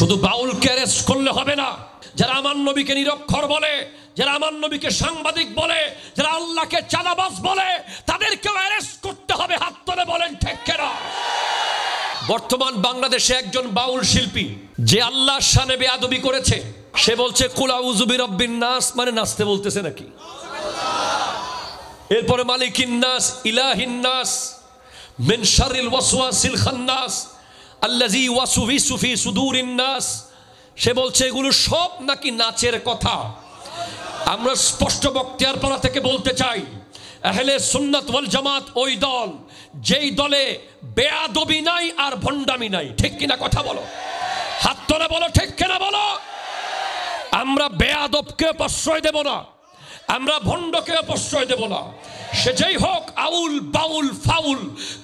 শুধু বাউলকে অ্যারেস্ট করলে হবে না, যারা আমার নবীকে নিরক্ষর বলে, যারা আমার নবীকে সাংবাদিক বলে, যারা আল্লাহকে চাঁদাবাজ বলে, তাদেরকেও অ্যারেস্ট করতে হবে। হাত তুলে বলেন ঠিক কিনা? বর্তমান বাংলাদেশে একজন বাউল শিল্পী যে আল্লাহর শানে বেয়াদবি করেছে, সে বলছে কুল আউযু বিরাব্বিন নাস, মানে নাচতে বলতেছে নাকি? এরপরে মালিকিন নাস, ইলাহিন নাস, মিন শাররিল ওয়াসওয়াসিল খান্নাস আল্লাযী ওয়াসওয়িসু ফি সুদুরিন নাস। সে বলছে এগুলো সব নাকি নাচের কথা। আমরা স্পষ্ট বক্তিয়ারপাড়া থেকে বলতে চাই, আহলে সুন্নাত ওয়াল জামাত ওই দল যেই দলে বেয়াদবি নাই আর ভণ্ডামি নাই। ঠিক কিনা কথা বলো? হাত তুলে বলো ঠিক কিনা বলো? আমরা বেয়াদবকে প্রশ্রয় দেব না, আমরা ভণ্ডকে প্রশ্রয় দেব না। সে যেই হোক, আউল বাউল ফাউল,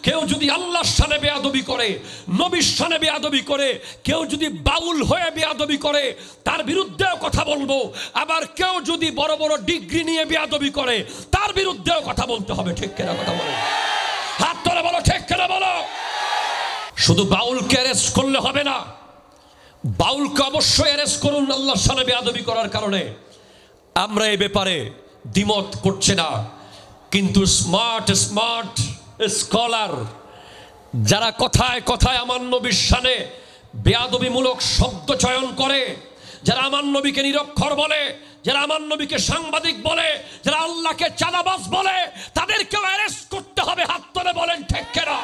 কেউ যদি আল্লাহর শানে বেয়াদবি করে, নবীর শানে বেয়াদবি করে, কেউ যদি বাউল হয়ে বেয়াদবি করে, তার বিরুদ্ধেও কথা বলবো। আবার কেউ যদি বড় বড় ডিগ্রি নিয়ে বেয়াদবি করে, তার বিরুদ্ধেও কথা বলতে হবে। ঠিক কিনা কথা বলো? হাত তুলে বলো ঠিক কিনা বলো? শুধু বাউলকে অ্যারেস্ট করলে হবে না, বাউলকে অবশ্যই অ্যারেস্ট করুন আল্লাহর শানে বেয়াদবি করার কারণে। আমরা এই ব্যাপারে দ্বিমত করছি না, কিন্তু স্মার্ট স্মার্ট স্কলার যারা কথায় কথায় আমার নবীর শানে বেয়াদবিমূলক শব্দ চয়ন করে, যারা আমার নবীকে নিরক্ষর বলে, যারা আমার নবীকে সাংবাদিক বলে, যারা আল্লাহকে চাঁদাবাজ বলে, তাদেরকেও অ্যারেস্ট করতে হবে। হাত তুলে বলেন ঠিক কিনা?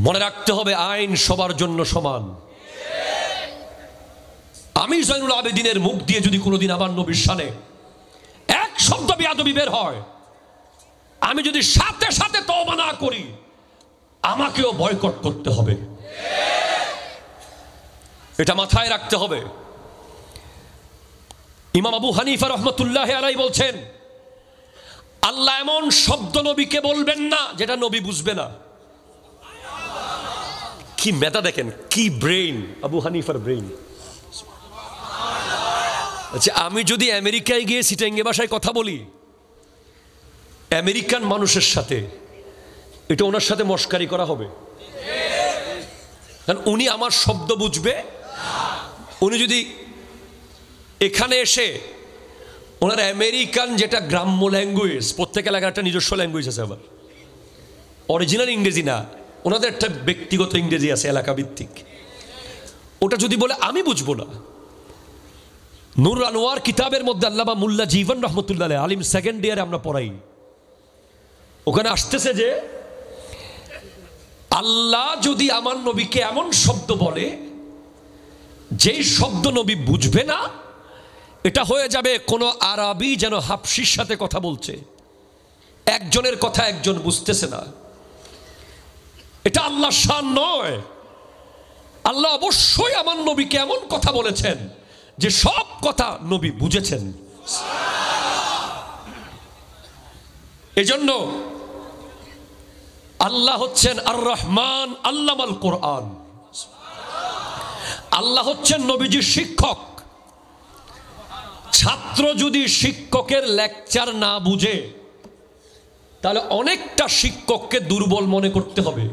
মনে রাখতে হবে আইন সবার জন্য সমান। আমি জয়নুল আবেদিনের মুখ দিয়ে যদি কোনোদিন আমার নবীর শানে এক শব্দ বেয়াদবি বের হয়, আমি যদি সাথে সাথে তওবা না করি, আমাকেও বয়কট করতে হবে। এটা মাথায় রাখতে হবে। ইমাম আবু হানিফা রহমতুল্লাহ আলাইহি বলছেন, আল্লাহ এমন শব্দ নবীকে বলবেন না যেটা নবী বুঝবে না। কি মেধা দেখেন, কি ব্রেইন আবু হানিফার ব্রেইন। আচ্ছা, আমি যদি আমেরিকায় গিয়ে সিটাঙ্গে ভাষায় কথা বলি আমেরিকান মানুষের সাথে, এটা ওনার সাথে মশকারি করা হবে? কারণ উনি আমার শব্দ বুঝবে। উনি যদি এখানে এসে ওনার আমেরিকান যেটা গ্রাম্য ল্যাঙ্গুয়েজ, প্রত্যেক এলাকার একটা নিজস্ব ল্যাঙ্গুয়েজ আছে, আবার অরিজিনাল ইংরেজি না, ওনাদের একটা ব্যক্তিগত ইংরেজি আছে এলাকা ভিত্তিক, ওটা যদি বলে আমি বুঝবো না। নূর আনোয়ার কিতাবের মধ্যে আল্লামা মুল্লা জীবন রহমতুল্লাহ আলিম সেকেন্ড ইয়ারে আমরা পড়াই, ওখানে আসতেছে যে আল্লাহ যদি আমার নবীকে এমন শব্দ বলে যেই শব্দ নবী বুঝবে না, এটা হয়ে যাবে কোনো আরবি যেন হাবশির সাথে কথা বলছে, একজনের কথা একজন বুঝতেছে না। এটা আল্লাহর শান নয়। আল্লাহ অবশ্যই আমার নবীকে এমন কথা বলেছেন যে সব কথা নবী বুঝেছেন। এজন্য আল্লাহ হচ্ছেন আর রহমান আল্লামাল কোরআন। আল্লাহ হচ্ছেন নবীজির শিক্ষক। ছাত্র যদি শিক্ষকের লেকচার না বুঝে, তাহলে অনেকটা শিক্ষককে দুর্বল মনে করতে হবে।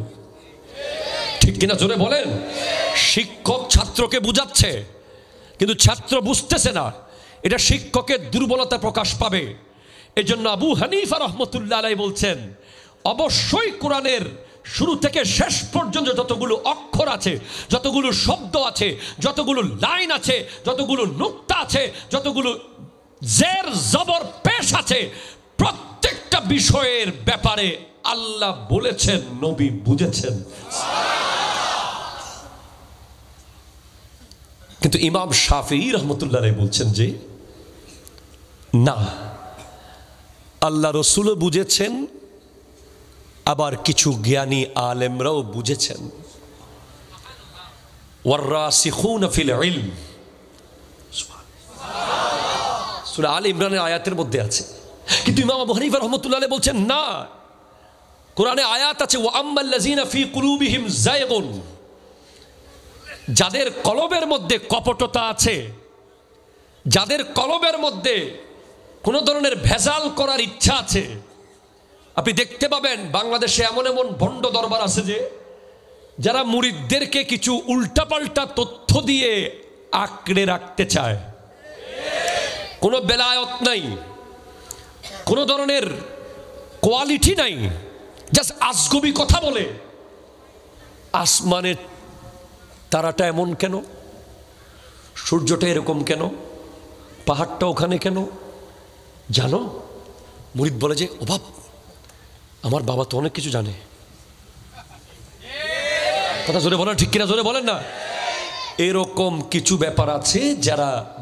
ঠিক কিনা জোরে বলেন? শিক্ষক ছাত্রকে বুঝাচ্ছে কিন্তু ছাত্র বুঝতেছে না, এটা শিক্ষকের দুর্বলতা প্রকাশ পাবে। এজন্য আবু হানিফা রহমতুল্লাহ আলাইহি বলছেন, অবশ্যই কোরআনের শুরু থেকে শেষ পর্যন্ত যতগুলো অক্ষর আছে, যতগুলো শব্দ আছে, যতগুলো লাইন আছে, যতগুলো নুক্তা আছে, যতগুলো জের জবর পেশ আছে, প্রত্যেকটা বিষয়ের ব্যাপারে আল্লাহ বলেছেন, নবী বুঝেছেন। কিন্তু ইমাম শাফিঈ রহমতুল্লাহ আলাইহি বলছেন যে না, আল্লাহ রসুলও বুঝেছেন, আবার কিছু জ্ঞানী আলেমরাও বুঝেছেন। ওয়াররাসিখুনা ফিল ইলম, সূরা আলে ইমরানের আয়াতের মধ্যে আছে। কিন্তু ইমাম আবু হানিফা রহমতুল্লাহ আলাইহি বলছেন না, কোরআনে আয়াত আছে ওয়া আম্মাল্লাযিনা ফি কুলুবিহিম যায়গুন, যাদের কলবের মধ্যে কপটতা আছে, যাদের কলবের মধ্যে কোনো ধরনের ভেজাল করার ইচ্ছা আছে। আপনি দেখতে পাবেন বাংলাদেশে এমন এমন ভণ্ড দরবার আছে যে যারা মুরিদদেরকে কিছু উল্টাপাল্টা তথ্য দিয়ে আঁকড়ে রাখতে চায়, কোনো বেলায়ত নাই, কোনো ধরনের কোয়ালিটি নাই, জাস্ট আজগবি কথা বলে। আসমানের তারাটা এমন কেন, সূর্যটা এরকম কেন, পাহাড়টা ওখানে কেন জানো? মুরিদ বলে যে অভাব, আমার বাবা তো অনেক কিছু জানে। কথা জোরে বলেন, ঠিক কিনা জোরে বলেন না? এরকম কিছু ব্যাপার আছে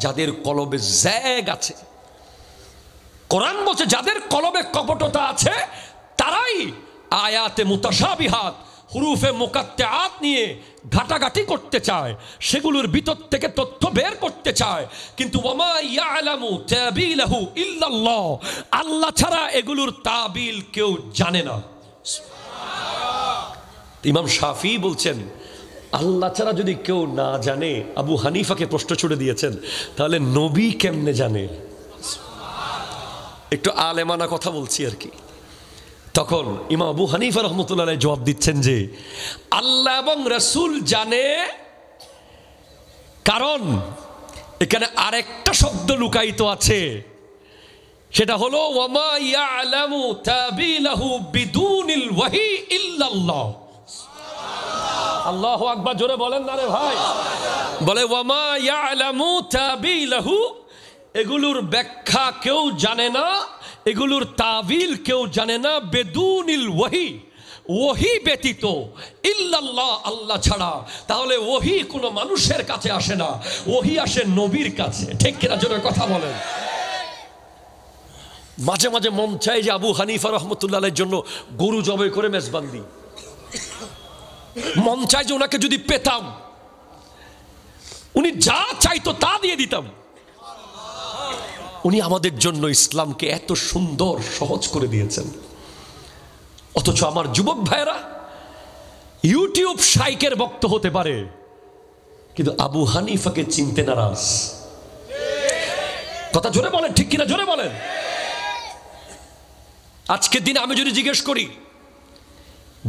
যাদের কলবে জ্যাগ আছে। কোরআন বলছে যাদের কলবে কপটতা আছে তারাই আয়াতে মুতাশাবিহাত, হুরুফে মুকাত্তাআত নিয়ে ঘাটাঘাটি করতে চায়, সেগুলোর ভিতর থেকে তথ্য বের করতে চায়। কিন্তু ওয়ামা ইয়ালামু তাবিলহু ইল্লাল্লাহ, আল্লাহ ছাড়া এগুলোর তাবিল কেউ জানে না। ইমাম শাফি বলছেন আল্লাহ ছাড়া যদি কেউ না জানে, আবু হানিফাকে প্রশ্ন ছুড়ে দিয়েছেন, তাহলে নবী কেমনে জানে? একটু আলেমানা কথা বলছি আর কি। তখন ইমাম আবু হানিফা রহমতুল্লাহ জবাব দিচ্ছেন যে আল্লাহ এবং রাসূল জানে, কারণ এখানে আরেকটা শব্দ লুকায়িত আছে, সেটা হলো ওয়ামা ইয়ালামু তাবিলহু বিদুনিল ওয়াহি ইল্লাল্লাহ। আল্লাহু আকবার, জোরে বলেন না রে ভাই। বলে ওয়ামা ইয়ালামু তাবিলহু, এগুলোর ব্যাখ্যা কেউ জানে না, এগুলোর তাবিল কেউ জানে না, বেদুনিল ওয়াহি, ওহি ব্যতীত, ইল্লাল্লাহ, আল্লাহ ছাড়া। তাহলে ওহি কোনো মানুষের কাছে আসে না, ওহি আসে নবীর কাছে। ঠিক কিনা জোরে কথা বলেন। মাঝে মাঝে মন চায় যে আবু হানিফা রহমতুল্লাহের জন্য গরু জবাই করে মেজবান দিই। মন চায় যে ওনাকে যদি পেতাম, উনি যা চাইতো তা দিয়ে দিতাম। উনি আমাদের জন্য ইসলামকে এত সুন্দর সহজ করে দিয়েছেন। অথচ আমার যুবক ভাইরা ইউটিউব শাইকের ভক্ত হতে পারে, কিন্তু আবু হানিফাকে চিনতে নারাজ। কথা জোরে বলেন, ঠিক কিনা জোরে বলেন। আজকের দিনে আমি যদি জিজ্ঞেস করি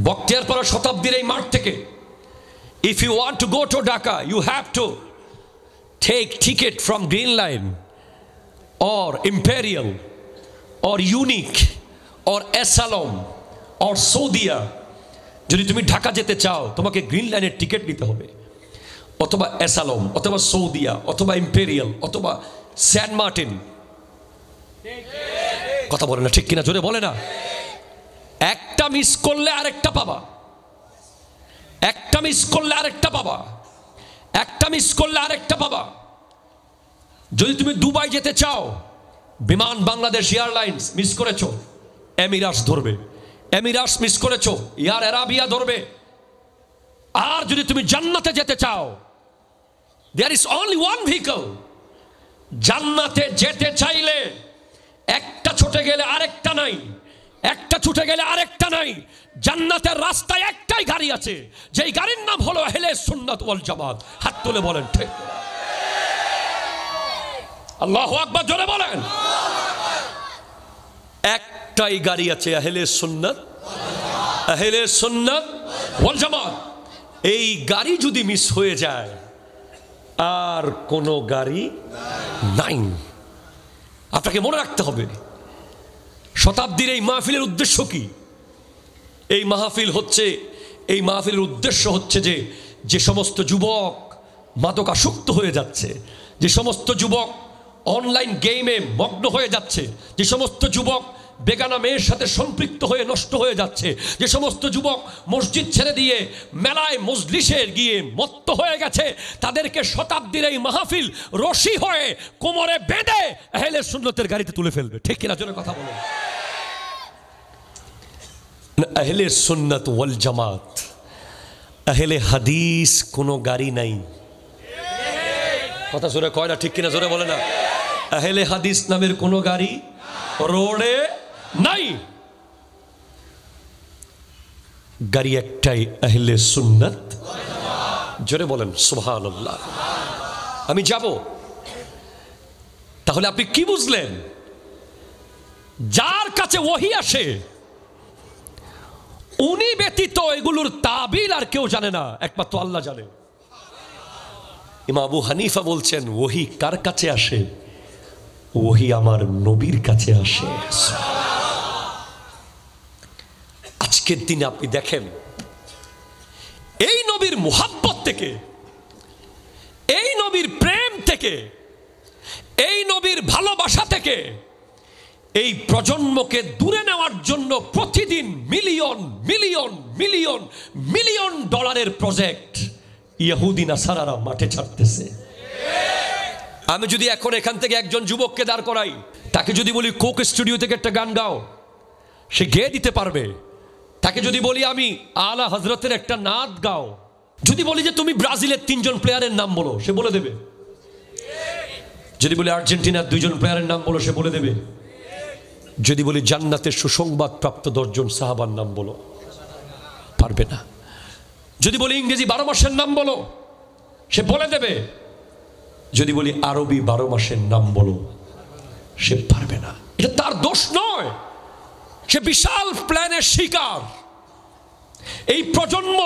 বখতিয়ারপাড়া শতাব্দীর এই মাঠ থেকে, if you want to go to Dhaka, you have to take ticket from Green Line or Imperial or Unique or Asalom or Saudia, যদি তুমি ঢাকা যেতে চাও তোমাকে গ্রিন লাইনের টিকিট নিতে হবে, অথবা অ্যাসালম, অথবা সৌদিয়া, অথবা ইম্পেরিয়াল, অথবা সেন্ট মার্টিন। কথা বলে না, ঠিক কিনা জোরে বলে না। একটা মিস করলে আরেকটা পাবা, একটা মিস করলে আরেকটা পাবা, একটা মিস করলে আরেকটা পাবা। যদি তুমি দুবাই যেতে চাও, বিমান বাংলাদেশ এয়ারলাইন্স মিস করেছো, এমিরাটস ধরবে। এমিরাটস মিস করেছো, এয়ার আরাবিয়া ধরবে। আর যদি তুমি জান্নাতে যেতে চাও, there is only one vehicle. জান্নাতে যেতে চাইলে একটা ছুটে গেলে আরেকটা নাই, একটা ছুটে গেলে আরেকটা নাই। জান্নাতের রাস্তায় একটাই গাড়ি আছে, যেই গাড়ির নাম হলো আহলে সুন্নাত ওয়াল জামাত। হাত তুলে বলেন ঠিক। আল্লাহু আকবার, জোরে বলেন। একটাই গাড়ি আছে, আহলে সুন্নাত, আহলে সুন্নাত ওয়াল জামাত। এই গাড়ি যদি মিস হয়ে যায় আর কোনো গাড়ি নাই। আপনাকে মনে রাখতে হবে শতাব্দীর এই মাহফিলের উদ্দেশ্য কি। এই মাহফিল হচ্ছে, এই মাহফিলের উদ্দেশ্য হচ্ছে যে সমস্ত যুবক মাদকাসক্ত হয়ে যাচ্ছে, যে সমস্ত যুবক অনলাইন গেমে মগ্ন হয়ে যাচ্ছে, যে সমস্ত যুবক বেগানা মেয়ের সাথে সম্পৃক্ত হয়ে নষ্ট হয়ে যাচ্ছে, যে সমস্ত যুবক মসজিদ ছেড়ে দিয়ে মেলায় মজলিসে গিয়ে মত্ত হয়ে গেছে, তাদেরকে শতাব্দীর এই মাহফিল রশি হয়ে কোমরে বেঁধে আহলে সুন্নতের গাড়িতে তুলে ফেলবে। ঠিক কিনা জোরে কথা বলেন। আহলে সুন্নাত ওয়াল জামাত, আহলে হাদিস কোনো গাড়ি নাই। কথা জোরে কয় না, ঠিক কিনা জোরে বলে না। আহলে হাদিস নামের কোনো গাড়ি রোডে নাই। গাড়ি একটাই, আহলে সুন্নাত। জোরে বলেন সুবহানাল্লাহ। আমি যাব, তাহলে আপনি কি বুঝলেন? যার কাছে ওহী আসে, উনি ব্যতীত এগুলোর তাবিল আর কেউ জানে না, একমাত্র আল্লাহ জানে। ইমাম আবু হানিফা বলছেন, ওহী কার কাছে আসে? ওহী আমার নবীর কাছে আসে। আজকের দিনে আপনি দেখেন, এই নবীর মুহাব্বত থেকে, এই নবীর প্রেম থেকে, এই নবীর ভালোবাসা থেকে এই প্রজন্মকে দূরে নেওয়ার জন্য প্রতিদিন মিলিয়ন মিলিয়ন মিলিয়ন মিলিয়ন ডলারের প্রজেক্ট ইহুদি নাসারারা মাঠে ছাড়তেছে। আমি যদি এখন এখান থেকে একজন যুবককে দাঁড় করাই, তাকে যদি বলি কোক স্টুডিও থেকে একটা গান গাও, সে গেয়ে দিতে পারবে। তাকে যদি বলি আমি আলা হজরতের একটা নাত গাও, যদি বলি যে তুমি ব্রাজিলের 3 জন প্লেয়ারের নাম বলো, সে বলে দেবে। যদি বলি আর্জেন্টিনার 2 জন প্লেয়ারের নাম বলো, সে বলে দেবে। যদি বলি জান্নাতের সুসংবাদ প্রাপ্ত 10 জন সাহাবার নাম বলো, পারবে না। যদি বলি ইংরেজি 12 মাসের নাম বলো, সে বলে দেবে। যদি বলি আরবি 12 মাসের নাম বলো, সে পারবে না। এটা তার দোষ নয়, সে বিশাল প্ল্যানের শিকার। এই প্রজন্ম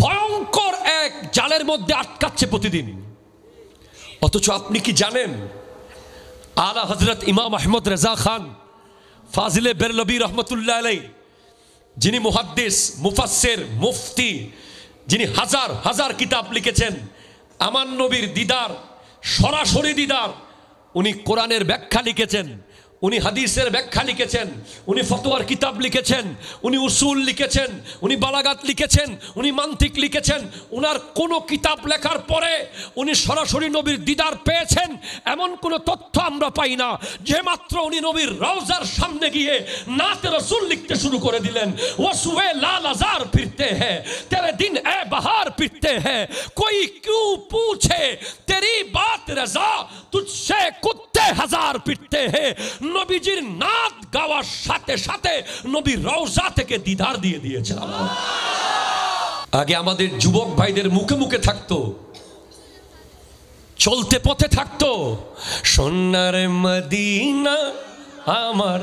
ভয়ঙ্কর এক জালের মধ্যে আটকাচ্ছে প্রতিদিন। অথচ আপনি কি জানেন, আলা হযরত ইমাম আহমদ রেজা খান ফাজিলে বেরলভী রহমতুল্লাহ আলাইহি, যিনি মুহাদ্দিস, মুফাসসির, মুফতি, যিনি হাজার হাজার কিতাব লিখেছেন, আমার নবীর দিদার, সরাসরি দিদার, উনি কোরআনের ব্যাখ্যা লিখেছেন, উনি হাদিসের ব্যাখ্যা লিখেছেন, উনি ফতোয়ার কিতাব লিখেছেন, উনি উসুল লিখেছেন, উনি বালাগাত লিখেছেন, উনি মান্তিক লিখেছেন। উনার কোনো কিতাব লেখার পরে উনি সরাসরি নবীর দিদার পেয়েছেন এমন কোনো তথ্য আমরা পাই না। যে মাত্র উনি নবীর রওজার সামনে গিয়ে নাতে রসুল লিখতে শুরু করে দিলেন, ওসুয়ে লাল আজার ফিরতে হ্যাঁ তেরে দিন এ বাহার ফিরতে হ্যাঁ কোই কিউ পুছে তেরি বাত রজা তুঝসে কুত্তে হাজার ফিরতে হ্যাঁ। নবীজির নাত গাওয়ার সাথে সাথে নবীর রওজা থেকে দিদার দিয়ে দিয়েছেন আল্লাহ। আগে আমাদের যুবক ভাইদের মুখে মুখে থাকতো, চলতে পথে থাকতো, সোনার মদিনা আমার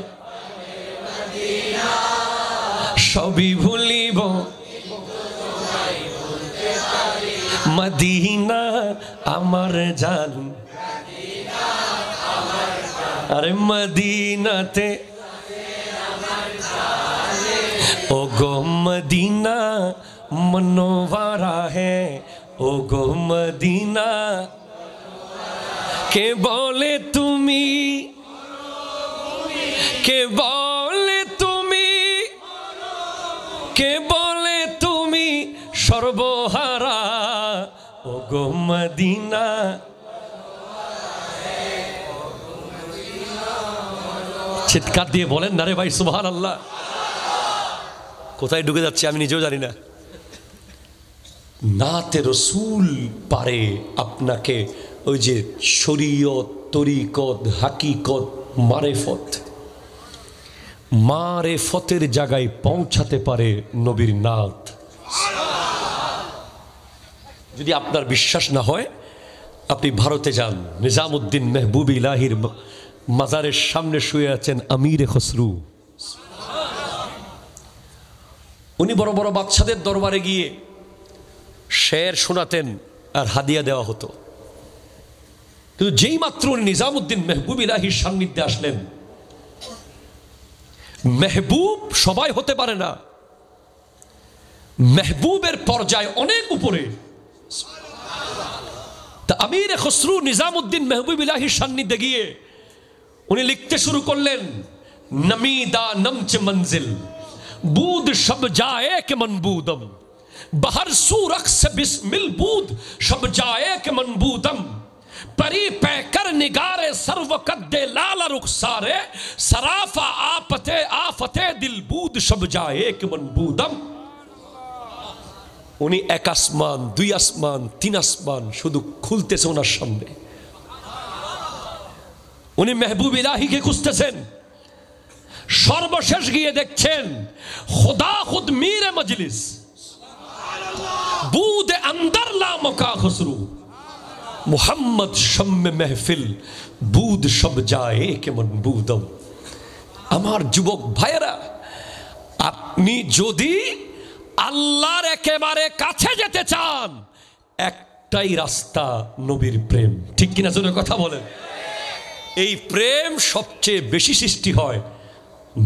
সবই ভুলিব, মদিনা আমার জান, আরে মদিনাতে ও গো মদিনা মনোয়ারা হে, ও গো মদিনা কে বলে তুমি, কে বলে তুমি, কে বলে তুমি সর্বহারা, ও গো মদিনা। চিৎকার দিয়ে বলেন না রে ভাই সুবহানাল্লাহ। কোথায় ঢুকে যাচ্ছে আমি নিজেও জানি না। নাতে রসুল পারে আপনাকে ওই যে শরীয়ত, তরিকত, হাকিকত, মারেফত, মারেফতের জায়গায় পৌঁছাতে পারে নবীর নাত। যদি আপনার বিশ্বাস না হয়, আপনি ভারতে যান, নিজামুদ্দিন মেহবুব ইলাহির মাজারের সামনে শুয়ে আছেন আমিরে খসরু। উনি বড় বড় বাদশাদের দরবারে গিয়ে শের শোনাতেন আর হাদিয়া দেওয়া হতো। কিন্তু যেই মাত্র উনি নিজামুদ্দিন মেহবুব ইলাহির সান্নিধ্যে আসলেন, মেহবুব সবাই হতে পারে না, মেহবুবের পর্যায়ে অনেক উপরে। তা আমিরে খসরু নিজামুদ্দিন মেহবুব ইলাহির সান্নিধ্যে গিয়ে উনি লিখতে শুরু করলেন, নমিদা নমচ মঞ্জিল বুদ সব জায়ে কে মনবুদম, বাহর সু রক্স বিসমিল বুদ সব জায়ে কে মনবুদম, পরি पैकर निगारे सर्व कद्दे लाल रुखसारे सराफा आपते आफते दिल बुद सब जाए के मनबूदम। উনি এক আসমান, 2 আসমান, 3 আসমান শুধু খুলতেছে ওনার সামনে। উনি মেহবুব ইলাহিকে খুঁজতেছেন, সর্বশেষ গিয়ে দেখছেন খুদা খুদ মীরে মজলিস বুদ अंदर ला मका खसरू मुहम्मद शम्मे महफिल बुद सब जाए के मनबूदम। আমার যুবক ভাইয়েরা, আপনি যদি আল্লাহর একেবারে কাছে যেতে চান, একটাই রাস্তা, নবীর প্রেম। ঠিক কিনা জোরে কথা বলেন? এই প্রেম সবচেয়ে বেশি সৃষ্টি হয়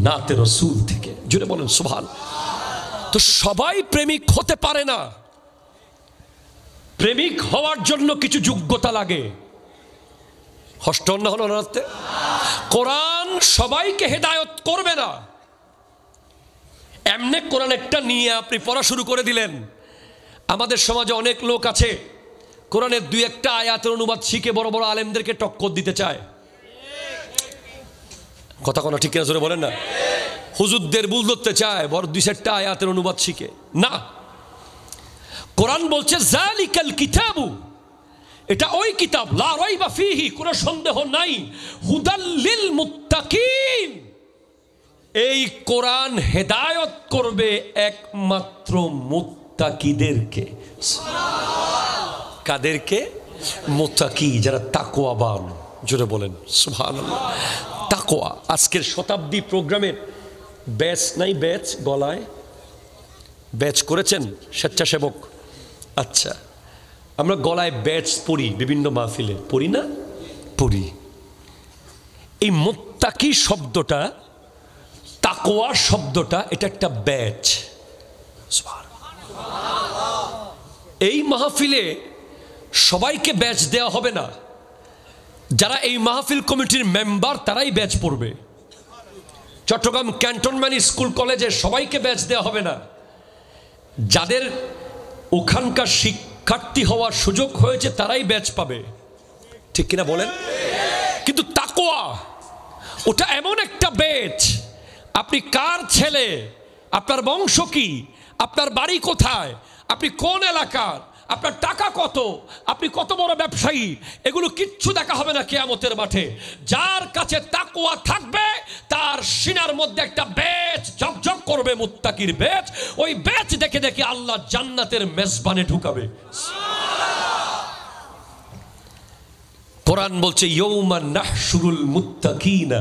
নাতে রাসূল থেকে। জোরে বলেন সুবহানাল্লাহ। তো সবাই প্রেমিক হতে পারে না। প্রেমিক হওয়ার জন্য কিছু যোগ্যতা লাগে। হষ্ট না হলো না। কোরআন সবাইকে হেদায়েত করবে না। এমনি কোরআন একটা নিয়ে আপনি পড়া শুরু করে দিলেন। আমাদের সমাজে অনেক লোক আছে কোরআনের দুই একটা আয়াতের অনুবাদ শিখে বড় বড় আলেমদেরকে টক্কর দিতে চায়। কথা কোনো ঠিক কিনা জোরে বলেন না? হুজুরদের বুল ধরতে চায় বড় দুই চারটা আয়াতের অনুবাদ শিখে। না, কোরআন বলছে যালিকাল কিতাবু, এটা ওই কিতাব, লা রাইবা ফীহি, কোনো সন্দেহ নাই, হুদাল লিল মুত্তাকিন। এই কোরআন হেদায়েত করবে একমাত্র মুত্তাকিদেরকে। কাদেরকে? মুত্তাকি, যারা তাকওয়াবান। জোরে বলেন সুবহানাল্লাহ। তাকওয়া। আজকের শতাব্দী প্রোগ্রামের ব্যাচ নাই? ব্যাচ গলায় ব্যাচ করেছেন স্বেচ্ছাসেবক? আচ্ছা, আমরা গলায় ব্যাচ পড়ি বিভিন্ন মাহফিলে, পড়ি না? পড়ি। এই মুত্তাকি শব্দটা, তাকওয়া শব্দটা, এটা একটা ব্যাচ। এই মাহফিলে সবাইকে ব্যাচ দেওয়া হবে না। যারা এই মাহফিল কমিটির মেম্বার তারাই ব্যাচ পড়বে। চট্টগ্রাম ক্যান্টনমেন্ট স্কুল কলেজে সবাইকে ব্যাচ দেওয়া হবে না। যাদের ওখানকার শিক্ষার্থী হওয়ার সুযোগ হয়েছে তারাই ব্যাচ পাবে। ঠিক কিনা বলেন? কিন্তু তাকওয়া ওটা এমন একটা ব্যাচ, আপনি কার ছেলে, আপনার বংশ কি, আপনার বাড়ি কোথায়, আপনি কোন এলাকার, আপনার টাকা কত, আপনি কত বড় ব্যবসায়ী, এগুলো কিচ্ছু দেখা হবে না কিয়ামতের মাঠে। যার কাছে তাকওয়া থাকবে তার সিনার মধ্যে একটা ব্যাচ ঝকঝক করবে, মুত্তাকির ব্যাচ। ওই ব্যাচ দেখে দেখে আল্লাহ জান্নাতের মেজবানে ঢুকাবে। কোরআন বলছে ইয়াউমা নাহশুরুল মুত্তাকিনা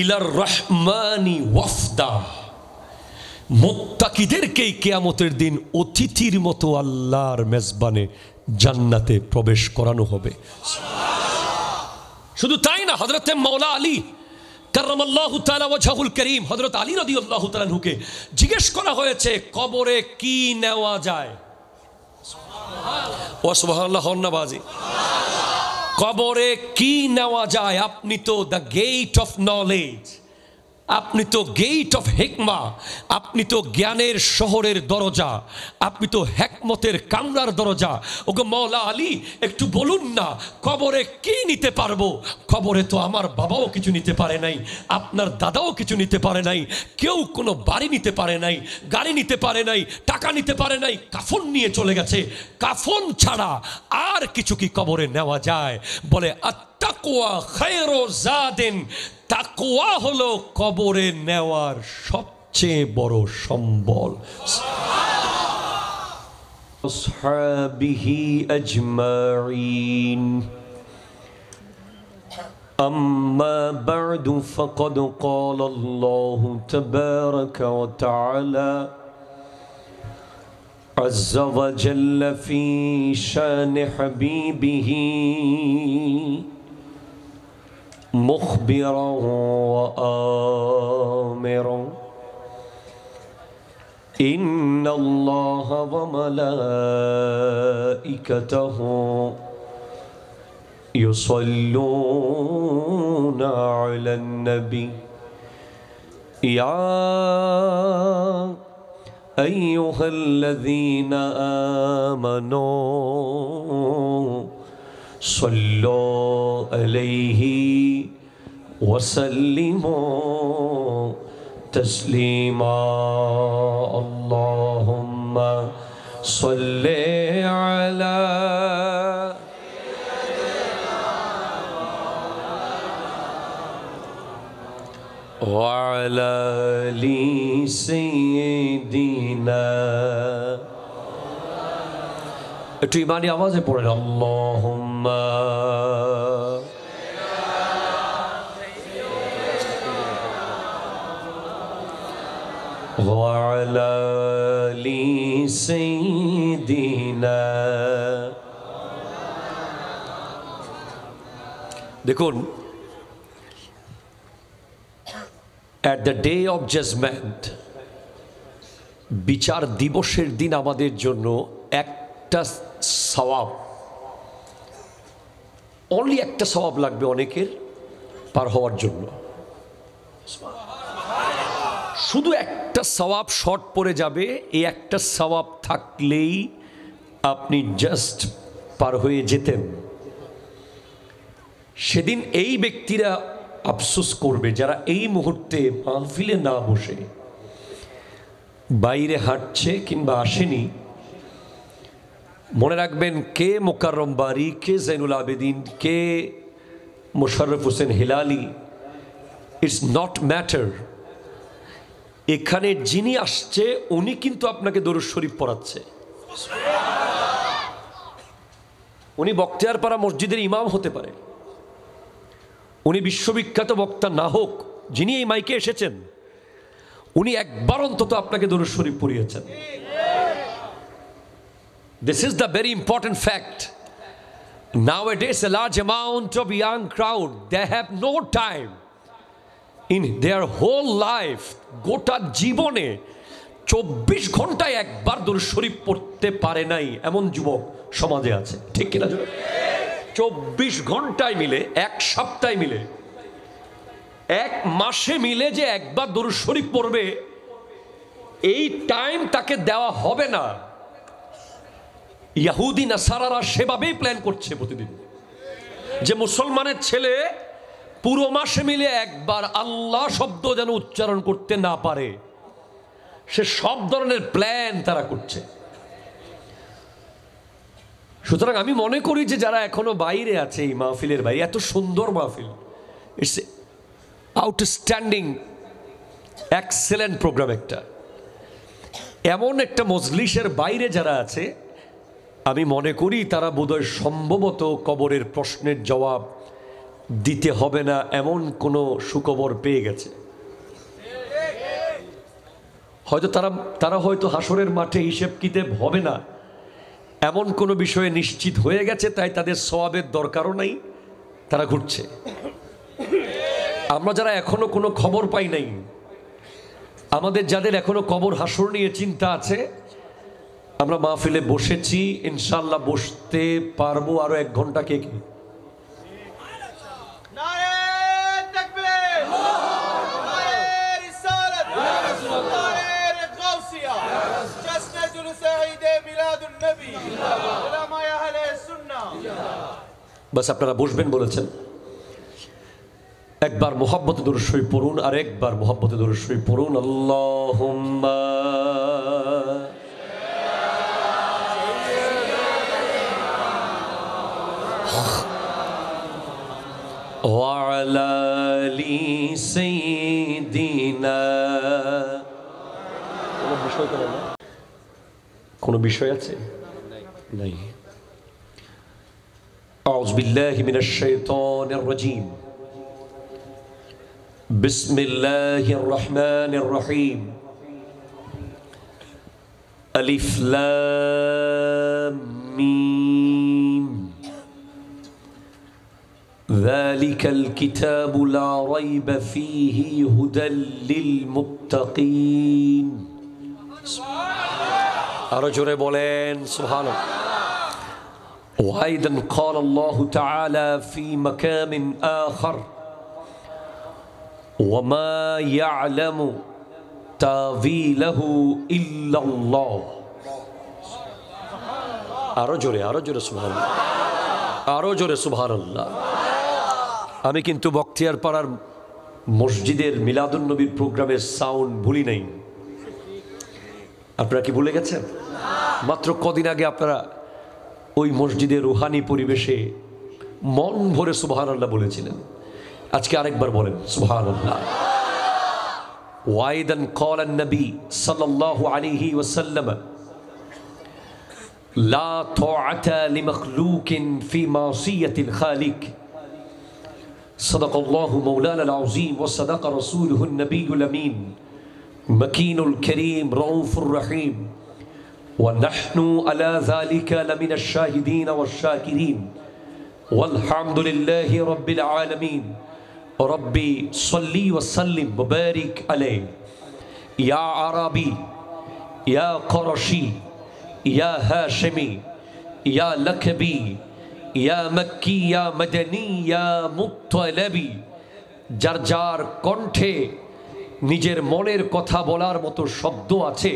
ইলার রহমানি ওয়াফদা। মুত্তাকিদেরকে কিয়ামতের দিন অতিথির মতো আল্লাহর মেজবানে জান্নাতে প্রবেশ করানো হবে। শুধু তাই না, হযরত মাওলা আলী কাররামাল্লাহু তাআলা ওয়াজহুল কারীম, হযরত আলী রাদিয়াল্লাহু তাআলা আনহুকে জিজ্ঞেস করা হয়েছে কবরে কি নেওয়া যায়। সুবহানাল্লাহ। ওয়া সুবহানাল্লাহ না বাজি। কবরে কি নেওয়া যায়? আপনি তো দ্য গেট অফ নলেজ, আপনি তো গেট অফ হিকমা, আপনি তো জ্ঞানের শহরের দরজা, আপনি তো হিকমতের কামরার দরজা। ওগো মাওলা আলী, একটু বলুন না কবরে কি নিতে পারবো? কবরে তো আমার বাবাও কিছু নিতে পারে নাই, আপনার দাদাও কিছু নিতে পারে নাই, কেউ কোনো বাড়ি নিতে পারে নাই, গাড়ি নিতে পারে নাই, টাকা নিতে পারে নাই, কাফন নিয়ে চলে গেছে। কাফন ছাড়া আর কিছু কি কবরে নেওয়া যায়? বলে আত্তাকওয়া খায়রু যাদিন, তাকওয়া হলো কবরে নেওয়ার সবচেয়ে বড় সম্বল। আসহাবিহি আজমাইন। আম্মা বা'দু ফাকাদ ক্বালা আল্লাহু তাবারাকা ওয়া তাআলা আযযা ওয়া জাল্লা ফি শানি হাবিবিহি مخبرا وآمرا إن الله وملائكته يصلون على النبي يا أيها الذين آمنوا صلوا عليه وسلموا تسليما اللهم صل على وعلى آل سيدنا। একটু ইমানি আওয়াজে পড়েন আল্লাহুম্মা وعلى آل سيدنا। দেখুন, at the day of judgment, বিচার দিবসের দিন আমাদের জন্য একটা সওয়াব, অনলি একটা সওয়াব লাগবে অনেকের পার হওয়ার জন্য। শুধু একটা সওয়াব শর্ট পড়ে যাবে, এই একটা সওয়াব থাকলেই আপনি জাস্ট পার হয়ে যেতেন। সেদিন এই ব্যক্তিরা আফসোস করবে যারা এই মুহূর্তে মাহফিলে না বসে বাইরে হাঁটছে কিংবা আসেনি। মনে রাখবেন, কে মোকাররম বারি, কে জৈনুল আবেদিন, কে Mosharraf Hossain Hilali, it's not matter. এখানে যিনি আসছে উনি কিন্তু আপনাকে দরুদ শরীফ পড়াচ্ছে। উনি বখতিয়ারপাড়া মসজিদের ইমাম হতে পারে, উনি বিশ্ববিখ্যাত বক্তা না হোক, যিনি এই মাইকে এসেছেন উনি একবার অন্তত আপনাকে দরুদ শরীফ পড়িয়েছেন। This is the very important fact. Nowadays, a large amount of young crowd, they have no time in their whole life, গোটা জীবনে 24 ঘন্টায় একবার দরুদ শরীফ পড়তে পারে নাই এমন যুবক সমাজে আছে, ঠিক কিনা? 24 ঘন্টায় মিলে, এক সপ্তাহে মিলে, এক মাসে মিলে যে একবার দরুদ শরীফ পড়বে, এই টাইম তাকে দেওয়া হবে না। ইহুদি নাসারারা সেভাবেই প্ল্যান করছে প্রতিদিন যে মুসলমানের ছেলে পুরো মাসে মিলে একবার আল্লাহ শব্দ যেন উচ্চারণ করতে না পারে, সে সব ধরনের প্ল্যান তারা করছে। সুতরাং আমি মনে করি যে যারা এখনো বাইরে আছে এই মাহফিলের বাইরে, এত সুন্দর মাহফিল, ইটস আউটস্ট্যান্ডিং এক্সেলেন্ট প্রোগ্রাম, একটা এমন একটা মজলিসের বাইরে যারা আছে, আমি মনে করি তারা বোধহয় সম্ভবত কবরের প্রশ্নের জবাব দিতে হবে না এমন কোনো সুখবর পেয়ে গেছে। হয়তো তারা হয়তো হাসরের মাঠে হিসেব কিতাব হবে না এমন কোনো বিষয়ে নিশ্চিত হয়ে গেছে, তাই তাদের সওয়াবের দরকারও নাই, তারা ঘুরছে। আমরা যারা এখনো কোনো খবর পাই নাই, আমাদের যাদের এখনো কবর হাসর নিয়ে চিন্তা আছে, আমরা মাহফিলে বসেছি, ইনশাল্লাহ বসতে পারবো আরো 1 ঘন্টা। কে কে বাস আপনারা বসবেন বলেছেন? একবার মোহাব্বতে দরুদ শরীফ পড়ুন, আর একবার মোহাব্বতে দরুদ শরীফ পড়ুন। আল্লাহুম্মা ওয়া আলা আলি সাইয়্যিদিনা। কোনো বিষয় আছে? নাই। আউযু বিল্লাহি মিনাশ শাইতানির রাজীম। বিসমিল্লাহির রহমানির রহিম। আলিফ লাম মিম। যালিকাল কিতাবু লা রাইবা ফীহি হুদাল লিল মুত্তাকিন। আরো জোরে বলেন সুবহানাল্লাহ। وأيضا قال الله تعالى في مكان آخر وما يعلم تأويله إلا الله. আরো জোরে সুবহানাল্লাহ, আরো জোরে সুবহানাল্লাহ। আমি কিন্তু বখতিয়ারপাড়ার মসজিদের মিলাদুন নবীর প্রোগ্রামের সাউন্ড ভুলি নাই। আপনারা কি ভুলে গেছেন? মাত্র কদিন আগে আপনারা ওই মসজিদের রুহানি পরিবেশে মন ভরে সুবহানাল্লাহ বলেছিলেন। আজকে আরেকবার বলেন সুবহানাল্লাহ। ওয়াইদান ক্বালান নবী সাল্লাল্লাহু আলাইহি ওয়াসাল্লাম লা তাআতা লিমাখলুকিন ফি মাসিয়াতিল খালিক। সাদাকাল্লাহু মাওলানা আল-আযীম ওয়া সাদাকা রাসূলুহুন নবিয়্যুল আমিন मकीनुल करीम रऊफुर रहीम व नहनु अला ज़ालिका लमिन अश-शाहिदीन वश-शाकिरीन वल्हम्दुलिल्लाहि रब्बिल आलमीन रब्बी सल्ली व सल्लिम व बारिक अलैहि या अरबी या क़ुरशी या हाशिमी या लकबी या मक्की या मदनी या मुत्तलबी। जार जार कण्ठे निजेर मनेर कथा बोलार मतो शब्द आछे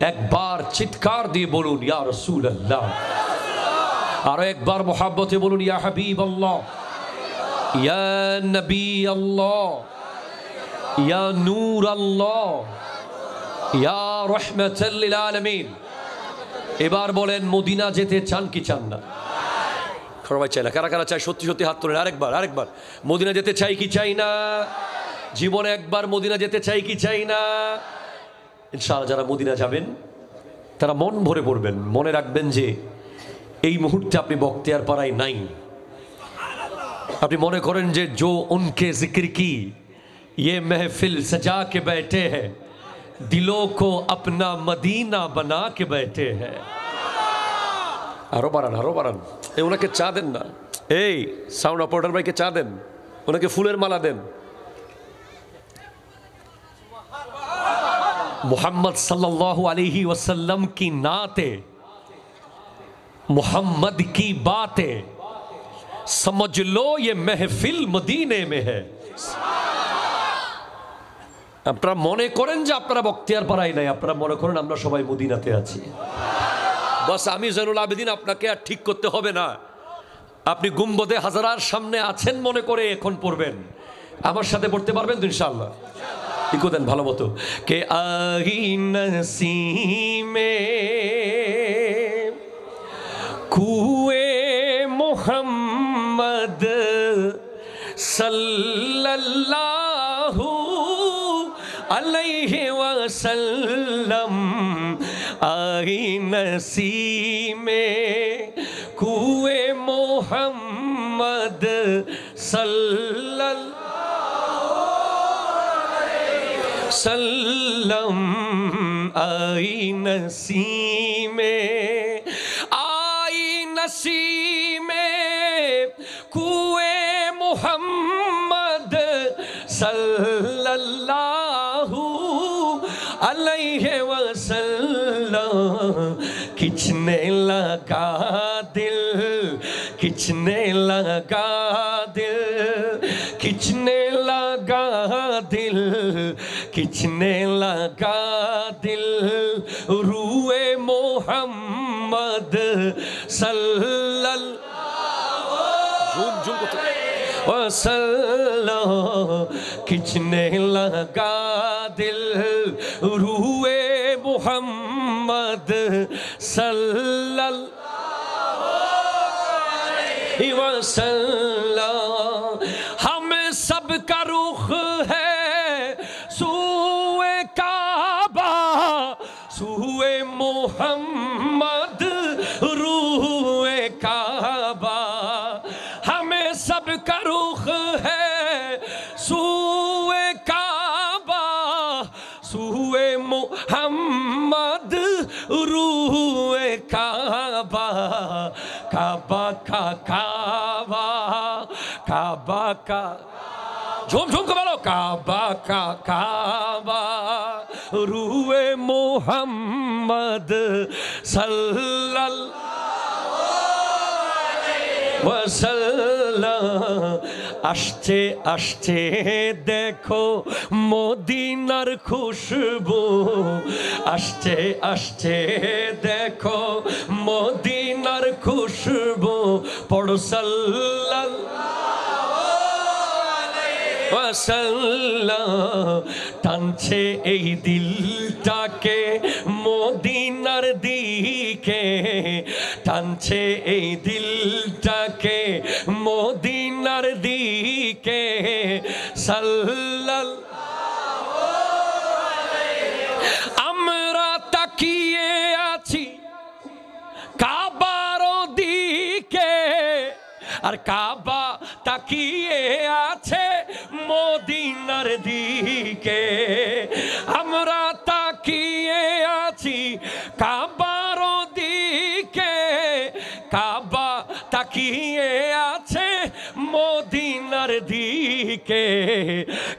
एक बार चित्कार दिए बोलुन या रसूल अल्लाह। आरो एक बार मोहब्बते बोलुन या हबीब अल्लाह, या नबी अल्लाह, या नूर अल्लाह, या रहमतल लिल आलमीन। एबार बोलेन मदीना जेते चान कि चान ना? সবাই চাই না। কারা কারা চাই? সত্যি সত্যি হাত তোলেন। আরেকবার মদিনা যেতে চাই কি চাই না? জীবনে একবার মদিনা যেতে চাই কি চাই না? ইনশাআল্লাহ যারা মদিনা যাবেন তারা মন ভরে পড়বেন। মনে রাখবেন যে এই মুহূর্তে আপনি বখতিয়ারপাড়ায় নাই। আপনি মনে করেন যে जो उनके जिक्र की ये महफिल सजा के बैठे हैं, दिलों को अपना मदीना बना के बैठे हैं। আরো বাড়ান। ওনাকে চা দেন না। এই সাউন্ড অপারেটর ভাইকে চা দেন, ওনাকে ফুলের মালা দেন। मोहम्मद सल्लल्लाहु अलैहि वसल्लम की नाते, मोहम्मद की बातें, समझ लो ये महफिल मदीने में है। আপনারা মনে করেন যে আপনারা বখতিয়ারপাড়ায় নাই, আপনারা মনে করেন আমরা সবাই মদিনাতে আছি। বাস আমি জয়নুল আবেদিন আপনাকে আর ঠিক করতে হবে না। আপনি গুম্বদে হাজারার সামনে আছেন মনে করে এখন পড়বেন, আমার সাথে পড়তে পারবেন তো ইনশাআল্লাহ। ইকো দেন ভালো মতো। কে আহি নসীমে কুয়ে মুহাম্মদ সাল্লাল্লাহু अलैहि वसल्लम आई नसीमे कुए मोहम्मद सल्लल्लाहु सल्लम आई नसीमे कुए मोहम्मद सल्लल्लाहु अलैहि वसल्लम। खिंचने लगा दिल, खिंचने लगा दिल, खिंचने लगा दिल, खिंचने लगा दिल रूए मोहम्मद सल्लल्लाहु वसल्लम। खिंचने लगा दिल रूए मोहम्मद सल्लल्लाहु वसल्लम। हम सब का रुख है सूए काबा, सूए मोहम्मद रूए काबा। हमें सब का रुख है सूए काबा, सूए मोहम्मद रूए काबा। काबा का काबा, काबा का झूम झूम के बोलो, काबा का काबा रूए मोहम्मद सल्लल्लाहु वसल्लम। आस्ते आस्ते देखो मदीनार खुशबू, आस्ते आस्ते देखो मदीनार खुशबू। पढ़ो सल्लल्लाहु अलैहि वसल्लम। টানছে এই দিলটাকে মদিনার দিকে, টানছে এই দিলটাকে মদিনার দিকে সাল্লাল্লাহু আলাইহি। আমরা তাকিয়ে আছি কাবার দিকে, আর কাবা তাকিয়ে আছে মদিনার দিকে। আমরা কাবা তাকিয়ে আছে মদিনার দিকে,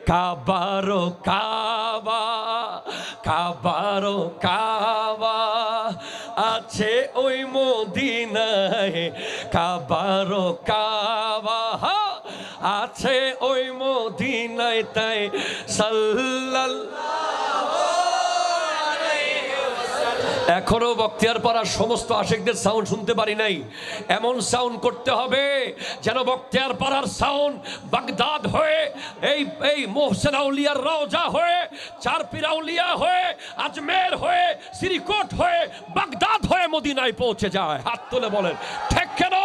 কাবারো কাবা, কাবারো কাবা আছে ওই মদিনায়, কাবারো কাবা আছে ওই মদিনায়, তাই সাল্লাল্লাহু আলাইহি ওয়াসাল্লাম। এখনো বখতিয়ারপাড়ার সমস্ত আশিকদের সাউন্ড শুনতে পারি নাই। এমন সাউন্ড করতে হবে যেন বখতিয়ারপাড়ার সাউন্ড বাগদাদ হয়ে, এই মোহসেন আউলিয়ার রওজা হয়ে, চারপীর আউলিয়া হয়ে, আজমের হয়ে, শ্রীকোট হয়ে, বাগদাদ হয়ে মদিনায় পৌঁছে যায়। হাত তুলে বলেন ঠিক কেন?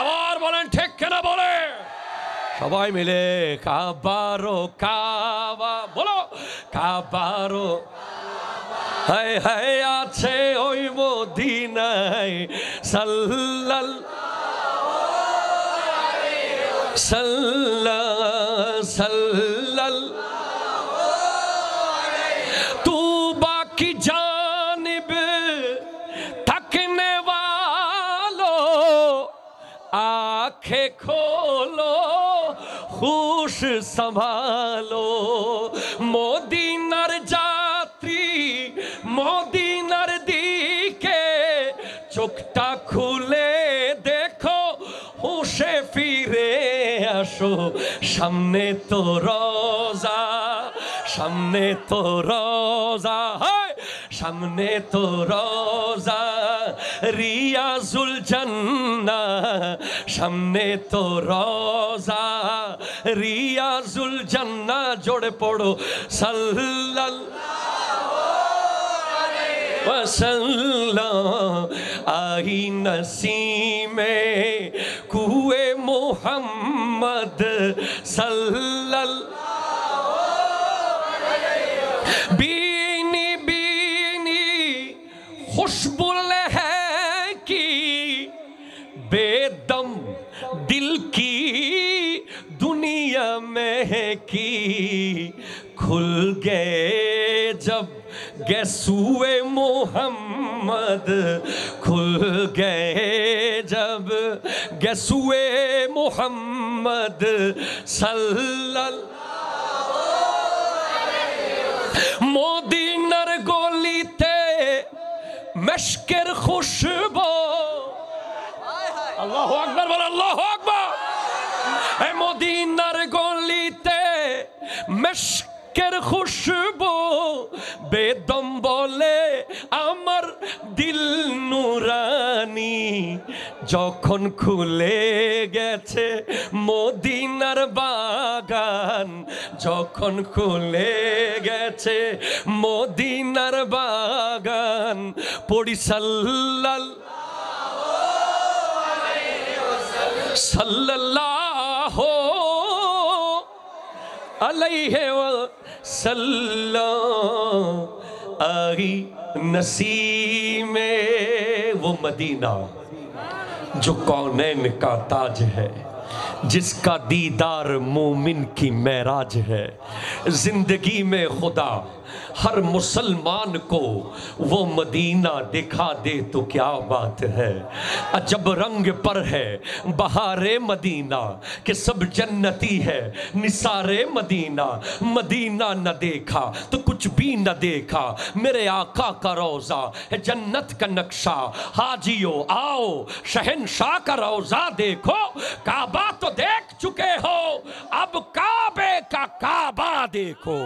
আবার বলেন ঠিক কেন? বলে সবাই মিলে কাবারো কাবা বলো, কাবারো হায় হায় আছে ওই মদিনায়, সাল্লাল্লাহু আলাইহি সাল্লাল্লাহু আলাইহি। তু বাকি জানিব তাকনে वालो आंखें खोलो होश संभालो, মদিনার যাত্রী মদিনার দিকে চোখটা খুলে দেখো, হুশে ফিরে আসো, সামনে তো রোজা, সামনে তো রোজা, সামনে তো রোজা রিয়াজুল জান্নাহ, সামনে তো রোজা রিয়াজুল জান্নাহ। জোড়ে পড়ো সাল্লাল্লাহু আলাইহি ওয়াসাল্লাম। আই নসীমে কুয়ে মোহাম্মদ সাল্লাল্লাহু আলাইহি। बीनी बीनी खुशबू है की बेदम दिल की दुनिया में की, खुल गए जब गैसुए मोहम्मद, खुल गए जब गैसुए मोहम्मद सल्लल्लाहु अलैहि। মদিনার গলিতে মেশকের খুশবু, আল্লাহু আকবার বল, আল্লাহু আকবার। এই মদিনার গলিতে মেশকের খুশবু, বেদম বলে আমার দিল নুরানি, যখন খুলে গেছে মদিনার বাগান, যখন খুলে গেছে মদিনার বাগান, পড়ি সাল্লাল্লাহু আলাইহি ওয়াসাল্লাম, সাল্লাল্লাহু আলাইহি ওয়াসাল্লাম। आई नसीमे वो मदीना जो कौनैन का ताज है, जिसका दीदार मोमिन की मेराज है। जिंदगी में खुदा हर मुसलमान को वो मदीना दिखा दे तो क्या बात है। अजब रंग पर है बहारे मदीना कि सब जन्नती है निसारे मदीना। मदीना न देखा तो कुछ भी न देखा, मेरे आका का रोजा है जन्नत का नक्शा। हाजियो आओ शहनशाह का रोजा देखो, काबा तो देख चुके हो अब काबे का काबा देखो।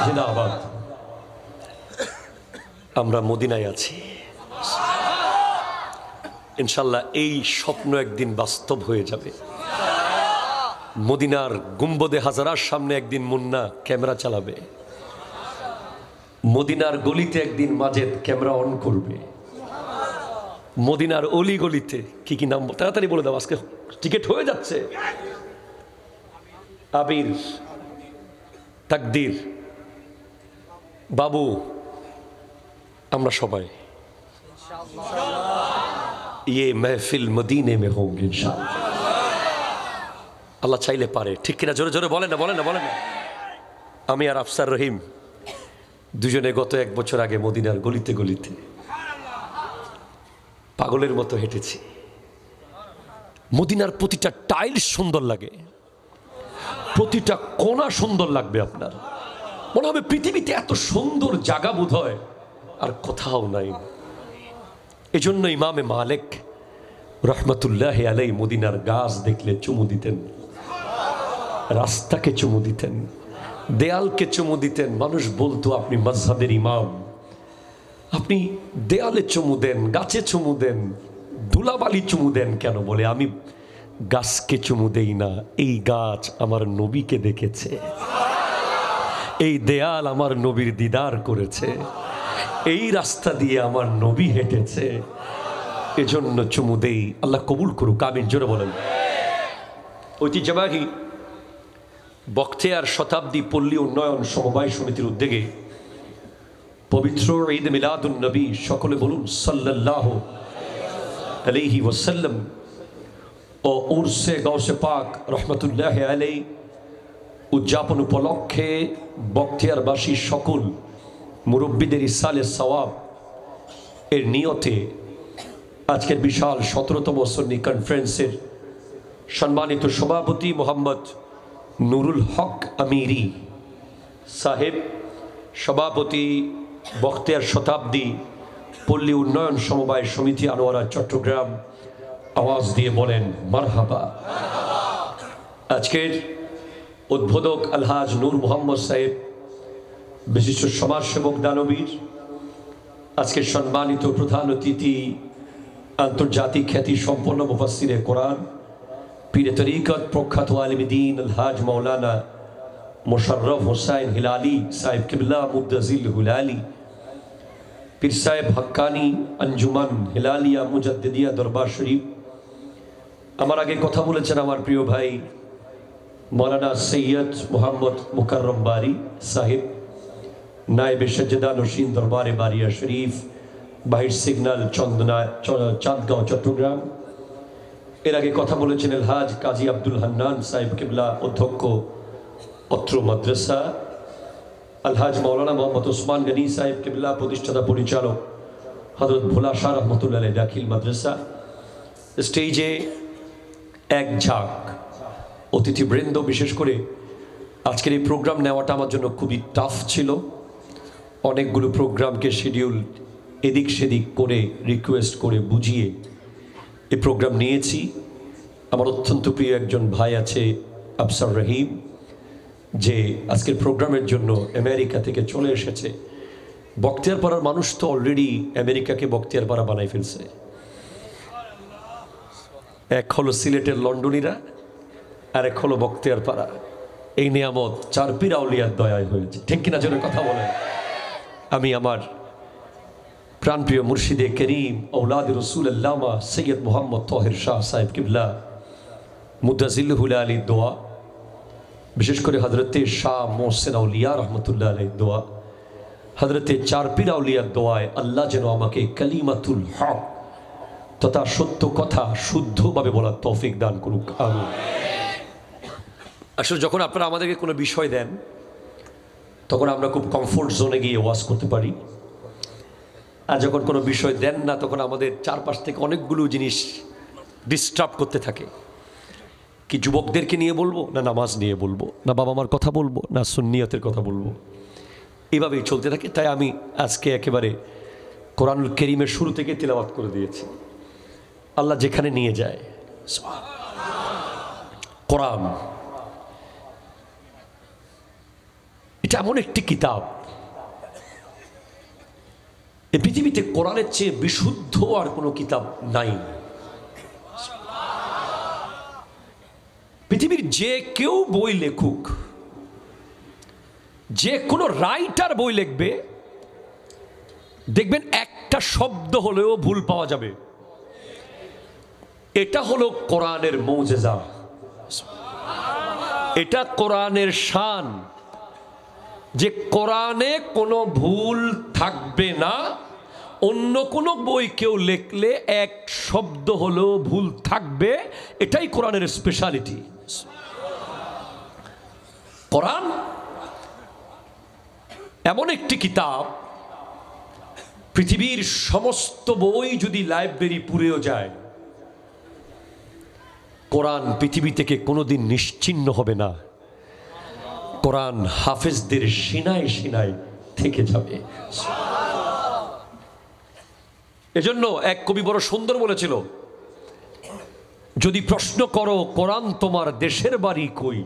জিন্দাবাদ। আমরা মদিনায় আছি, ইনশাল্লাহ এই স্বপ্ন একদিন বাস্তব হয়ে যাবে। মদিনার গুম্বদে হাজারার সামনে একদিন মুন্না ক্যামেরা চালাবে, মদিনার গলিতে একদিন মাজেদ ক্যামেরা অন করবে, মদিনার অলি গলিতে কি কি নাম তাড়াতাড়ি বলে দাও, আজকে টিকিট হয়ে যাচ্ছে। আবির, তাকদীর, বাবু, আমরা সবাই ये महफिल मदीने में होंगे इंशाअल्लाह। আল্লাহ চাইলে পারে, ঠিক কিনা? জোরে জোরে বলেন না, বলেন না, বলেন না। আমি আর আফসার রহিম দুজনে গত 1 বছর আগে মদিনার গলিতে গলিতে পাগলের মতো হেঁটেছি। মদিনার প্রতিটা টাইলস সুন্দর লাগে, প্রতিটা কোণা সুন্দর লাগবে আপনার। মনে হবে পৃথিবীতে এত সুন্দর জায়গা বোধ হয় আর কোথাও নাই। এজন্য ইমামে মালিক রহমতুল্লাহ আলাই মদিনার গাছ দেখলে চুমু দিতেন, রাস্তাকে চুমু দিতেন, দেয়ালকে চুমু দিতেন। মানুষ বলতো আপনি মাযহাবের ইমাম, আপনি দেয়ালে চুমু দেন, গাছে চুমু দেন, ধুলাবালি চুমু দেন কেন? বলে আমি গাছকে চুমু দেই না, এই গাছ আমার নবীকে দেখেছে, এই দেয়াল আমার নবীর দিদার করেছে, এই রাস্তা দিয়ে আমার নবী হেঁটেছে, এজন্য চুমু দেই। আল্লাহ কবুল করুক, আমিন। জোরে বলেন। ঐতিহ্যবাহী বখতিয়ার শতাব্দী পল্লী উন্নয়ন সমবায় সমিতির উদ্যোগে পবিত্র ঈদ মিলাদুন নবী, সকলে বলুন সাল্লাল্লাহু আলাইহি ওয়াসাল্লাম, ও উরসে গাউসে পাক রহমতুল্লাহ আলাই উদযাপন উপলক্ষে বখতিয়ারবাসী সকল মুরব্বীদের ইসালে সওয়াব এর নিয়তে আজকের বিশাল 17তম সুন্নি কনফারেন্সের সম্মানিত সভাপতি মোহাম্মদ নুরুল হক আমিরি সাহেব, সভাপতি বখতিয়ার শতাব্দী পল্লী উন্নয়ন সমবায় সমিতি আনোয়ারা চট্টগ্রাম, আওয়াজ দিয়ে বলেন মারহাবা। আজকের উদ্বোধক আলহাজ নূর মোহাম্মদ সাহেব, বিশিষ্ট সমাজসেবক দানবীর। আজকের সম্মানিত প্রধান অতিথি আন্তর্জাতিক খ্যাতি সম্পন্ন মুফাসসিরে কোরআন, পীরে তরিকত প্রখ্যাত আলিম দ্বীন আলহাজ মাওলানা মোশাররফ হোসাইন হিলালি সাহেব কিবলা মুদ্দাজিল হুলালি, পীর সাহেব হক্কানি আঞ্জুমান হিলালিয়া মুজাদ্দিদিয়া দরবার শরীফ। আমার আগে কথা বলেছেন আমার প্রিয় ভাই মৌলানা সৈয়দ মোহাম্মদ মুকাররম বারি সাহেব, নায়েবে সজ্জদা নশীন দরবারে বারিয়া শরীফ, বাহির সিগন্যাল চাঁদগাঁও চট্টগ্রাম। এর আগে কথা বলেছেন আলহাজ কাজী আব্দুল হান্নান সাহেব কিবলা, অধ্যক্ষ অত্র মাদ্রাসা, আলহাজ মাওলানা মোহাম্মদ ওসমান গনি সাহেব কিবলা, প্রতিষ্ঠাতা পরিচালক হযরত ভোলা শাহ রহমতুল্লাহ আলাইহি দাখিল মাদ্রাসা। স্টেজে এক ঝাঁক অতিথিবৃন্দ, বিশেষ করে আজকের এই প্রোগ্রাম নেওয়াটা আমার জন্য খুবই টাফ ছিল। অনেকগুলো প্রোগ্রামকে শিডিউল এদিক সেদিক করে, রিকোয়েস্ট করে, বুঝিয়ে এই প্রোগ্রাম নিয়েছি। আমার অত্যন্ত প্রিয় একজন ভাই আছে আফসার রহিম, যে আজকের প্রোগ্রামের জন্য আমেরিকা থেকে চলে এসেছে। বখতিয়ারপাড়ার মানুষ তো অলরেডি আমেরিকাকে বখতিয়ারপাড়া বানাই ফেলছে। এক হলো সিলেটের লন্ডনীরা, আর এক হলো বখতিয়ারপাড়া। এই নিয়ামত চার পীর আউলিয়ার দয়ায় হয়েছে, ঠিক কিনা? জন্য কথা বলেন। আমি আমার প্রাণপ্রিয় মুর্শিদে করিম ঔলাদ রসুল আল্লামা সৈয়দ মোহাম্মদ তাহের শাহ সাহেব কিবলা মুদ্দাজিল হুলালি দোয়া, বিশেষ করে হজরতে শাহ মোহসেন আউলিয়া রহমতুল্লাহ আলাইহির দোয়া, হজরতে চার পীর আউলিয়ার দোয়ায় আল্লাহ যেন আমাকে কালিমাতুল হক তথা সত্য কথা শুদ্ধভাবে বলার তৌফিক দান করুক, আমিন। আসলে যখন আপনারা আমাদেরকে কোনো বিষয় দেন, তখন আমরা খুব কমফোর্ট জোনে গিয়ে ওয়াজ করতে পারি। আর যখন কোনো বিষয় দেন না, তখন আমাদের চারপাশ থেকে অনেকগুলো জিনিস ডিস্টার্ব করতে থাকে। কি যুবকদেরকে নিয়ে বলবো, না নামাজ নিয়ে বলবো, না বাবা মার কথা বলবো, না সুন্নিয়তের কথা বলবো, এভাবেই চলতে থাকে। তাই আমি আজকে একেবারে কোরআনুল কারীমের শুরু থেকে তিলাওয়াত করে দিয়েছি। আল্লাহ যেখানে নিয়ে যায়। কোরআন এটা এমন একটি কিতাব, এই পৃথিবীতে কোরআনের চেয়ে বিশুদ্ধ আর কোনো কিতাব নাই। পৃথিবীর যে কেউ বই লেখুক, যে কোনো রাইটার বই লিখবে, দেখবেন একটা শব্দ হলেও ভুল পাওয়া যাবে। এটা হলো কোরআনের মুজিজা, এটা কোরআনের শান, যে কোরআনে কোনো ভুল থাকবে না। অন্য কোনো বই কেউ লিখলে এক শব্দ হলেও ভুল থাকবে, এটাই কোরআনের স্পেশালিটি। কোরআন এমন একটি কিতাব, পৃথিবীর সমস্ত বই যদি লাইব্রেরি পুড়েও যায়, কোরআন পৃথিবী থেকে কোনোদিন নিশ্চিহ্ন হবে না। কোরআন হাফেজদের সিনায় সিনায় থেকে যাবে। এজন্য এক কবি বড় সুন্দর বলেছিল, যদি প্রশ্ন করো কোরআন তোমার দেশের বাড়ি কই,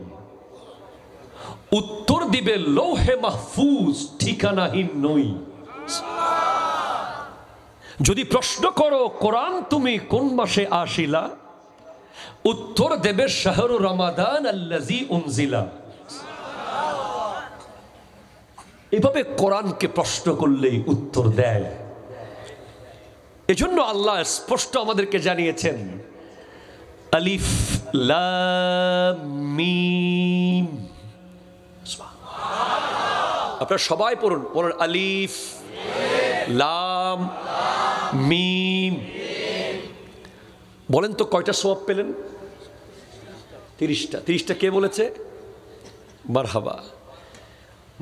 উত্তর দিবে লৌহে মাহফুজ ঠিকানাহীন নই। যদি প্রশ্ন করো কোরআন তুমি কোন মাসে আসিলা, উত্তর দেবে শাহরু রমাদান আল্লাযী উনজিলা। এভাবে কোরআনকে প্রশ্ন করলেই উত্তর দেয়। এজন্য আল্লাহ স্পষ্ট আমাদেরকে জানিয়েছেন, আলিফ লাম মিম। আপনারা সবাই পড়ুন, বলুন আলিফ লাম মিম। বলেন তো কয়টা সওয়াব পেলেন? 30টা। 30টা কে বলেছে? মারহাবা।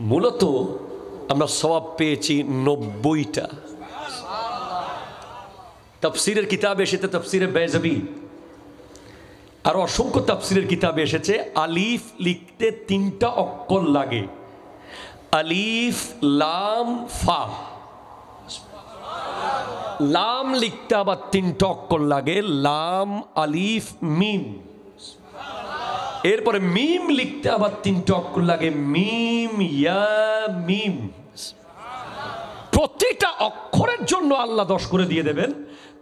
মূলত আমরা সওয়াব পেয়েছি 90টা। তাফসীরের কিতাবে এসেছে তাফসীরে বাইজাবি, আর অসংখ্য তাফসীরের কিতাবে এসেছে আলিফ লিখতে 3টা অক্ষর লাগে, আলিফ লাম ফা। লাম লিখতে আবার 3টা অক্ষর লাগে, লাম আলিফ মিম। এরপরে মিম লিখতে আবার 3টা অক্ষর লাগে, মিম ইয়া মিম। প্রতিটা অক্ষরের জন্য আল্লাহ 10 করে দিয়ে দেবেন।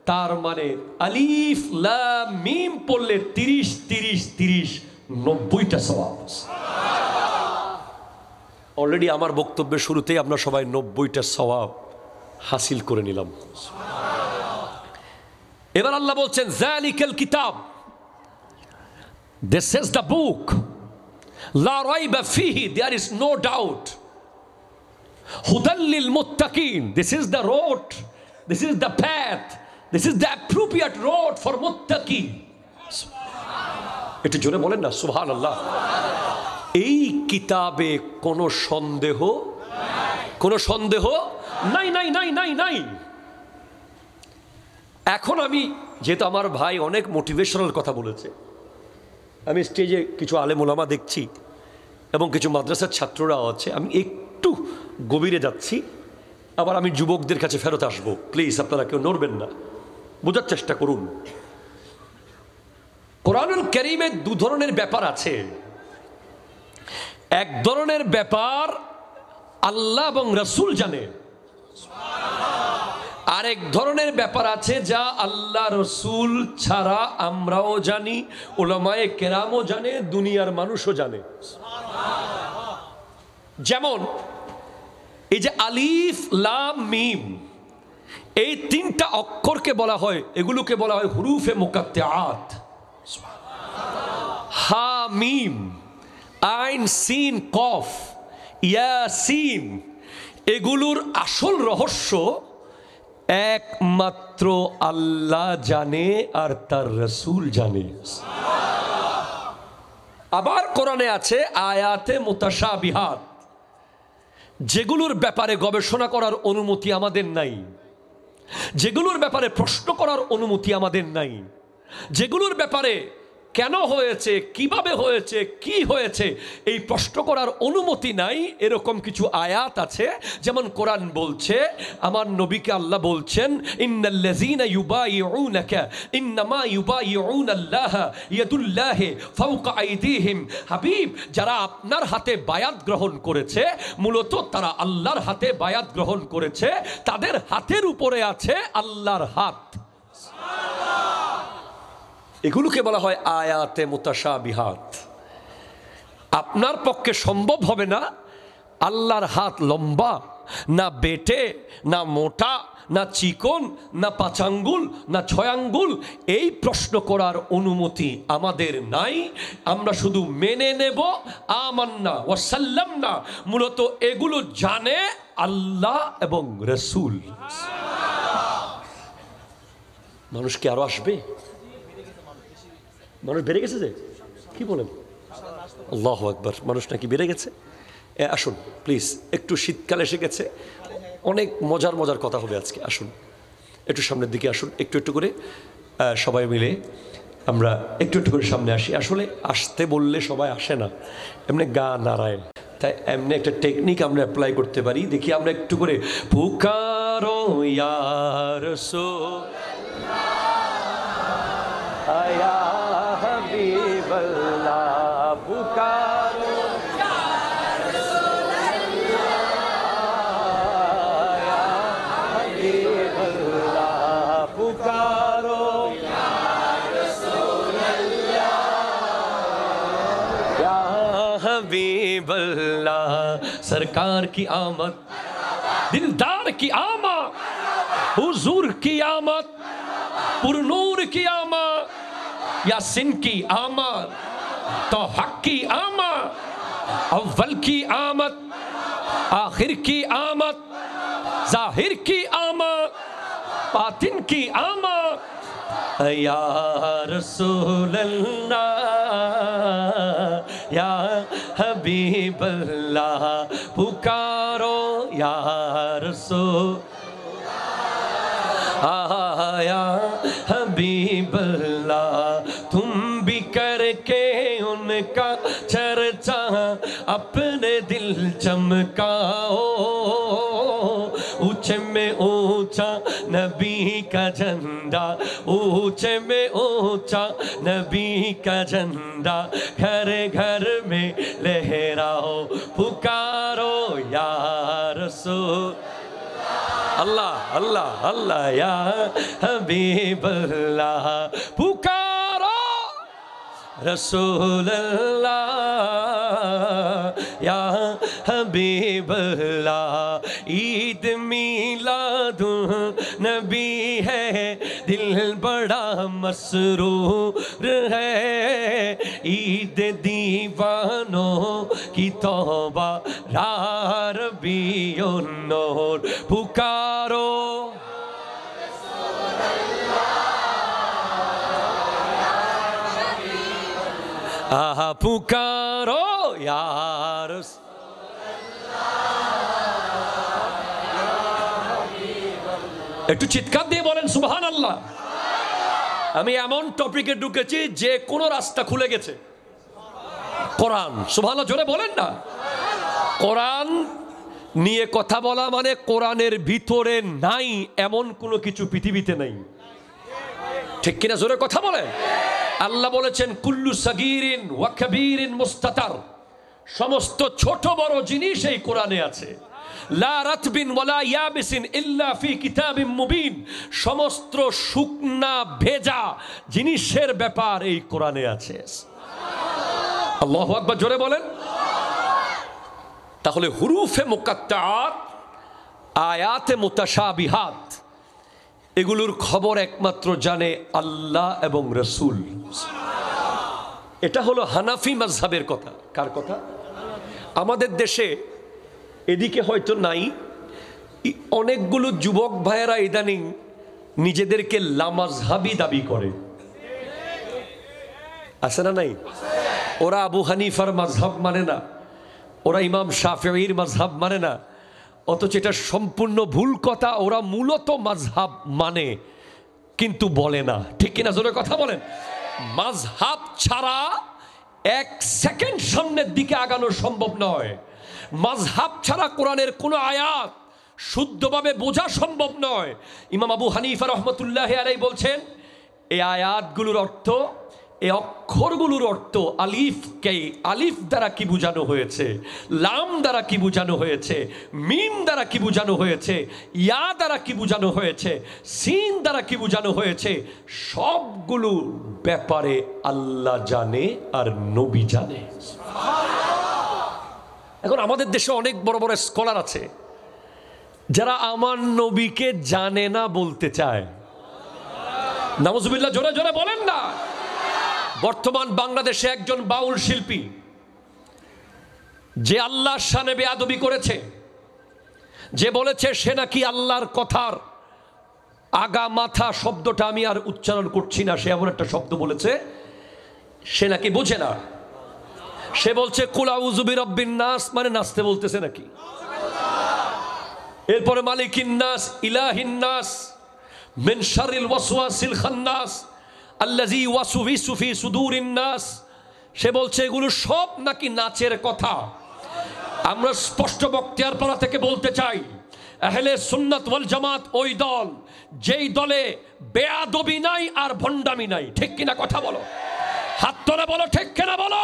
তার মানে আলিফ লাম মিম পড়লে 30 30 30 90টা সওয়াব। অলরেডি আমার বক্তব্যের শুরুতেই আমরা সবাই 90টা সওয়াব হাসিল করে নিলাম। এবার আল্লাহ বলছেন যালিকাল কিতাব, this is the book, লা রাইবা ফিহি, there is no doubt, হুদাল লিল মুত্তাকিন, this is the road, this is the path, this is the appropriate road for মুত্তাকি। একটু জোরে বলেন না সুবহানাল্লাহ। এই কিতাবে কোনো সন্দেহ নাই নাই নাই নাই নাই। এখন আমি, যেহেতু আমার ভাই অনেক মোটিভেশনাল কথা বলেছে, আমি স্টেজে কিছু আলেম ওলামা দেখছি এবং কিছু মাদ্রাসার ছাত্ররাও আছে, আমি একটু গভীরে যাচ্ছি, আবার আমি যুবকদের কাছে ফেরত আসবো। প্লিজ আপনারা কেউ নড়বেন না, বোঝার চেষ্টা করুন। কোরআনুল কারীমে 2 ধরনের ব্যাপার আছে। এক ধরনের ব্যাপার আল্লাহ এবং রাসূল জানে, আরেক ধরনের ব্যাপার আছে যা আল্লাহ রাসূল ছাড়া আমরাও জানি, উলামায়ে কেরামও জানে, দুনিয়ার মানুষও জানে। যেমন এই যে আলিফ লাম মিম, এই 3টা অক্ষরকে বলা হয়, এগুলোকে বলা হয় হুরুফে মুকাত্তাআত। হা মিম আইন সিন কফ ইয়াসিন, এগুলোর আসল রহস্য একমাত্র আল্লাহ জানে আর তার রাসূল জানে। আবার কোরআনে আছে আয়াতে মুতাশাবিহাত, যেগুলোর ব্যাপারে গবেষণা করার অনুমতি আমাদের নাই, যেগুলোর ব্যাপারে প্রশ্ন করার অনুমতি আমাদের নাই, যেগুলোর ব্যাপারে কেন হয়েছে, কিভাবে হয়েছে, কি হয়েছে এই প্রশ্ন করার অনুমতি নাই, এরকম কিছু আয়াত আছে। যেমন কোরআন বলছে, আমার নবীকে আল্লাহ বলছেন, ইন্নাল্লাযীনা ইউবাইউনাকা ইন্নামা ইউবাইউনাল্লাহ ইয়াদুল্লাহি ফাওকা আইদিহিম। হাবিব, যারা আপনার হাতে বায়াত গ্রহণ করেছে, মূলত তারা আল্লাহর হাতে বায়াত গ্রহণ করেছে, তাদের হাতের উপরে আছে আল্লাহর হাত। এগুলোকে বলা হয় আয়াতে মুতাশাবিহাত। আপনার পক্ষে সম্ভব হবে না আল্লাহর হাত লম্বা না বেটে না মোটা না চিকন না 5 আঙ্গুল না 6 আঙ্গুল, এই প্রশ্ন করার অনুমতি আমাদের নাই। আমরা শুধু মেনে নেব, আমান্না ওয়া সাল্লামনা। মূলত এগুলো জানে আল্লাহ এবং রাসূল। মানুষ কি আরো আসবে? মানুষ বেড়ে গেছে যে, কি বলেন? আল্লাহু আকবার, মানুষ নাকি বেড়ে গেছে। আসুন প্লিজ, একটু শীতকাল এসে গেছে, অনেক মজার মজার কথা হবে আজকে। আসুন একটু সামনের দিকে আসুন, একটু একটু করে সবাই মিলে আমরা একটু একটু করে সামনে আসি। আসলে আসতে বললে সবাই আসে না, এমনি গা নাড়ায়, তাই এমনি একটা টেকনিক আমরা অ্যাপ্লাই করতে পারি। দেখি আমরা একটু করে পুকারো ইয়া রাসূলুল্লাহ ইয়া হাবিবাল্লাহ, পুকারো ইয়া রাসূলুল্লাহ ইয়া হাবিবাল্লাহ, পুকারো ইয়া রাসূলুল্লাহ ইয়া हबीबल्लाह। सरकार की आमद, दिलदार की आमद, हुजूर की आमद, पुरनूर की आमद, यासिन की आमद, तो हक की आमद, अव्वल की आमद, आखिर की आमद, जाहिर की आमद, बातिन की आमद, या रसूल अल्लाह या हबीबल्लाह, पुकारो या रसूल या हबीबल्लाह। तुम भी करके उनका चर्चा अपने दिल चमकाओ, ऊंचे में ऊंचा नबी का झंडा, ऊंचे में ऊंचा नबी का झंडा, घर घर में लहराओ, पुकारो या रसूल अल्लाह अल्लाह अल्लाह या हबीबल्लाह, पुकारो रसूल अल्लाह या हबीबल्लाह। ईद मीलादुन नबी है, दिल बड़ा मसरूर है, ईद दीवानों की तौबा रबीउन नूर, पुकारो आहा, पुकारो यार। একটু চিৎকার দিয়ে বলেন সুবহানাল্লাহ। আমি এমন টপিকে ঢুকেছি যে কোনো রাস্তা খুলে গেছে। কোরআন, সুবহানাল্লাহ জোরে বলেন না। কোরআন নিয়ে কথা বলা মানে কোরআনের ভিতরে নাই এমন কোনো কিছু পৃথিবীতে নাই, ঠিক কিনা? জোরে কথা বলেন। আল্লাহ বলেছেন কুল্লু সাগীরিন ওয়া কাবীরিন মুস্তাতার, সমস্ত ছোট বড় জিনিস এই কোরআনে আছে। লা রাতবিন ওয়ালা ইয়াবিসিন ইল্লা ফি কিতাবিম মুবিন, সমস্ত শুকনা ভেজা জিনিসের ব্যাপার এই কোরআনে আছে। আল্লাহু আকবার জোরে বলেন। তাহলে হুরুফে মুকাত্তাআত, আয়াতে মুতাশাবিহাত, এগুলোর খবর একমাত্র জানে আল্লাহ এবং রসুল। এটা হলো হানাফি মাযহাবের কথা। কার কথা? আমাদের দেশে এদিকে হয়তো নাই, অনেকগুলো যুবক ভাইয়েরা ইদানিং নিজেদেরকে লামাযহাবী দাবি করে, আছে না নাই? ওরা আবু হানিফার মাযহাব মানে না, ওরা ইমাম শাফিঈর মাযহাব মানে না, অথচ এটা সম্পূর্ণ ভুল কথা। ওরা মূলত মাযহাব মানে কিন্তু বলে না, ঠিক কিনা? জোরে কথা বলেন। মাযহাব ছাড়া এক সেকেন্ড সামনের দিকে আগানো সম্ভব নয়। মাযহাব ছাড়া কোরআনের কোনো আয়াত শুদ্ধভাবে বোঝা সম্ভব নয়। ইমাম আবু হানিফা রহমতুল্লাহি আলাইহি বলছেন, এই আয়াতগুলোর অর্থ, এই অক্ষরগুলোর অর্থ, আলিফকে আলিফ দ্বারা কি বোঝানো হয়েছে, লাম দ্বারা কি বোঝানো হয়েছে, মিম দ্বারা কি বোঝানো হয়েছে, ইয়া দ্বারা কি বোঝানো হয়েছে, সিন দ্বারা কি বোঝানো হয়েছে, সবগুলো ব্যাপারে আল্লাহ জানে আর নবী জানে। এখন আমাদের দেশে অনেক বড় বড় স্কলার আছে যারা আমার নবীকে জানে না বলতে চায়। নাউজুবিল্লাহ, জোরে জোরে বলেন না। বর্তমান বাংলাদেশে একজন বাউল শিল্পী যে আল্লাহর শানে বেয়াদবি করেছে, যে বলেছে সে নাকি আল্লাহর কথার আগা মাথা শব্দটা আমি আর উচ্চারণ করছি না, সে এমন একটা শব্দ বলেছে, সে নাকি বোঝে না। সে বলছে কুল আউযু বিরাব্বিন নাস, মানে নাচতে বলতেছে নাকি? এরপরে মালিকিন নাস, ইলাহিন নাস, মিন শাররিল ওয়াসওয়াসিল খান্নাস আল্লাযী ইউওয়াসওয়িসু ফি সুদুরিন নাস। সে বলছে এগুলো সব নাকি নাচের কথা। আমরা স্পষ্ট বক্তিয়ারপাড়া থেকে বলতে চাই, আহলে সুন্নাত ওয়াল জামাত ওই দল যেই দলে বেয়াদবি নাই আর ভণ্ডামি নাই। ঠিক কিনা কথা বলো? হাত তুলে বলো ঠিক কিনা বলো।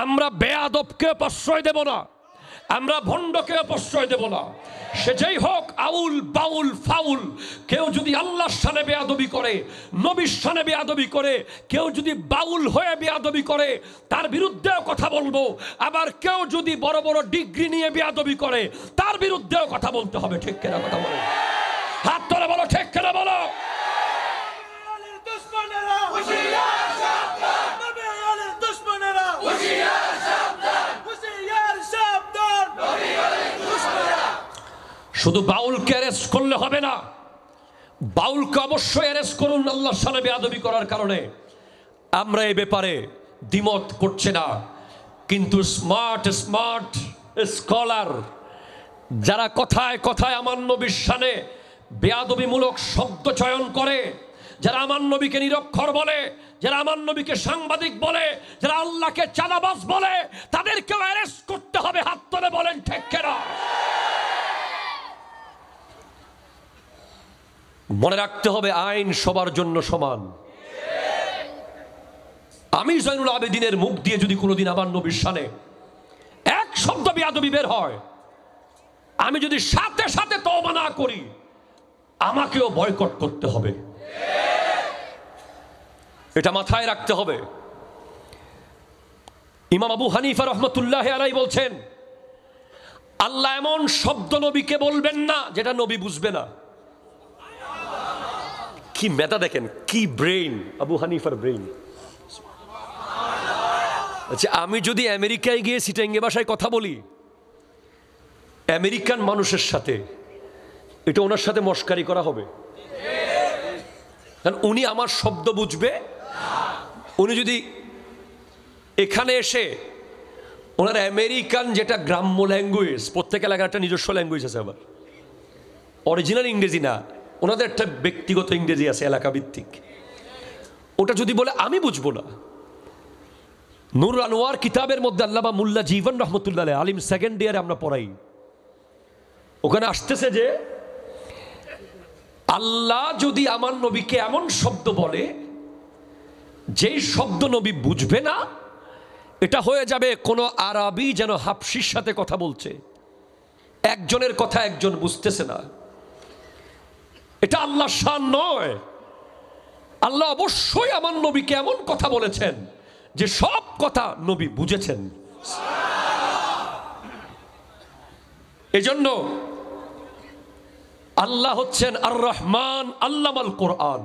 আমরা বেয়াদবকে প্রশ্রয় দেব না, আমরা ভণ্ডকে প্রশ্রয় দেব না। সে যেই হোক, আউল বাউল ফাউল, কেউ যদি আল্লাহর শানে বেয়াদবি করে, নবীর শানে বেয়াদবি করে, কেউ যদি বাউল হয়ে বেয়াদবি করে তার বিরুদ্ধেও কথা বলবো। আবার কেউ যদি বড় বড় ডিগ্রি নিয়ে বেয়াদবি করে তার বিরুদ্ধেও কথা বলতে হবে। ঠিক কিনা কথা বলো? হাত তুলে বলো ঠিক কিনা বলো। শুধু বাউলকে অ্যারেস্ট করলে হবে না, বাউলকে অবশ্যই অ্যারেস্ট করুন আল্লাহর শানে বেয়াদবি করার কারণে। আমরা এই ব্যাপারে দ্বিমত করছি না, কিন্তু স্মার্ট স্মার্ট স্কলার যারা কথায় কথায় আমার নবীর শানে বেয়াদবিমূলক শব্দ চয়ন করে, যারা আমার নবীকে নিরক্ষর বলে, যারা আমার নবীকে সাংবাদিক বলে, যারা আল্লাহকে চাঁদাবাজ বলে, তাদেরকেও অ্যারেস্ট করতে হবে। হাত তুলে বলেন ঠিক কিনা? মনে রাখতে হবে আইন সবার জন্য সমান। আমি জয়নুল আবেদিনের মুখ দিয়ে যদি কোনোদিন আমার নবীর শানে এক শব্দ বেয়াদবি বের হয়, আমি যদি সাথে সাথে তওবা না করি, আমাকেও বয়কট করতে হবে। এটা মাথায় রাখতে হবে। ইমাম আবু হানিফা রহমতুল্লাহ আলাইহি বলছেন, আল্লাহ এমন শব্দ নবীকে বলবেন না যেটা নবী বুঝবে না। কি মেধা দেখেন, কি ব্রেইন আবু হানিফার ব্রেইন। আচ্ছা, আমি যদি আমেরিকায় গিয়ে সিটাঙ্গে ভাষায় কথা বলি আমেরিকান মানুষের সাথে, এটা ওনার সাথে মস্কারি করা হবে? কারণ উনি আমার শব্দ বুঝবে। উনি যদি এখানে এসে ওনার আমেরিকান যেটা গ্রাম্য ল্যাঙ্গুয়েজ, প্রত্যেক এলাকার একটা নিজস্ব ল্যাঙ্গুয়েজ আছে, আবার অরিজিনাল ইংরেজি না, ওনাদের একটা ব্যক্তিগত ইংরেজি আছে এলাকা ভিত্তিক, ওটা যদি বলে আমি বুঝবো না। নূর আনোয়ার কিতাবের মধ্যে আল্লামা মুল্লা জীবন রহমতুল্লাহ আলিম সেকেন্ড ইয়ারে আমরা পড়াই, ওখানে আসতেছে যে আল্লাহ যদি আমার নবীকে এমন শব্দ বলে যেই শব্দ নবী বুঝবে না, এটা হয়ে যাবে কোনো আরবি যেন হাবশির সাথে কথা বলছে, একজনের কথা একজন বুঝতেছে না। এটা আল্লাহর শান নয়। আল্লাহ অবশ্যই আমার নবীকে এমন কথা বলেছেন যে সব কথা নবী বুঝেছেন। এজন্য আল্লাহ হচ্ছেন আর রহমান আল্লামাল কোরআন।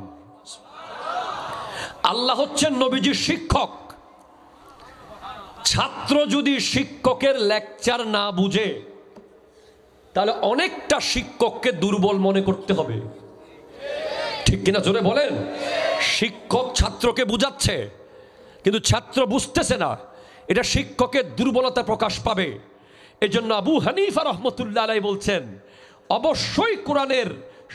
আল্লাহ হচ্ছেন নবীজির শিক্ষক। ছাত্র যদি শিক্ষকের লেকচার না বুঝে তাহলে অনেকটা শিক্ষককে দুর্বল মনে করতে হবে। ঠিক কিনা জোরে বলেন? শিক্ষক ছাত্রকে বুঝাচ্ছে কিন্তু ছাত্র বুঝতেছে না, এটা শিক্ষকের দুর্বলতা প্রকাশ পাবে। এজন্য আবু হানিফা রহমতুল্লাহ আলাইহি বলছেন, অবশ্যই কোরআনের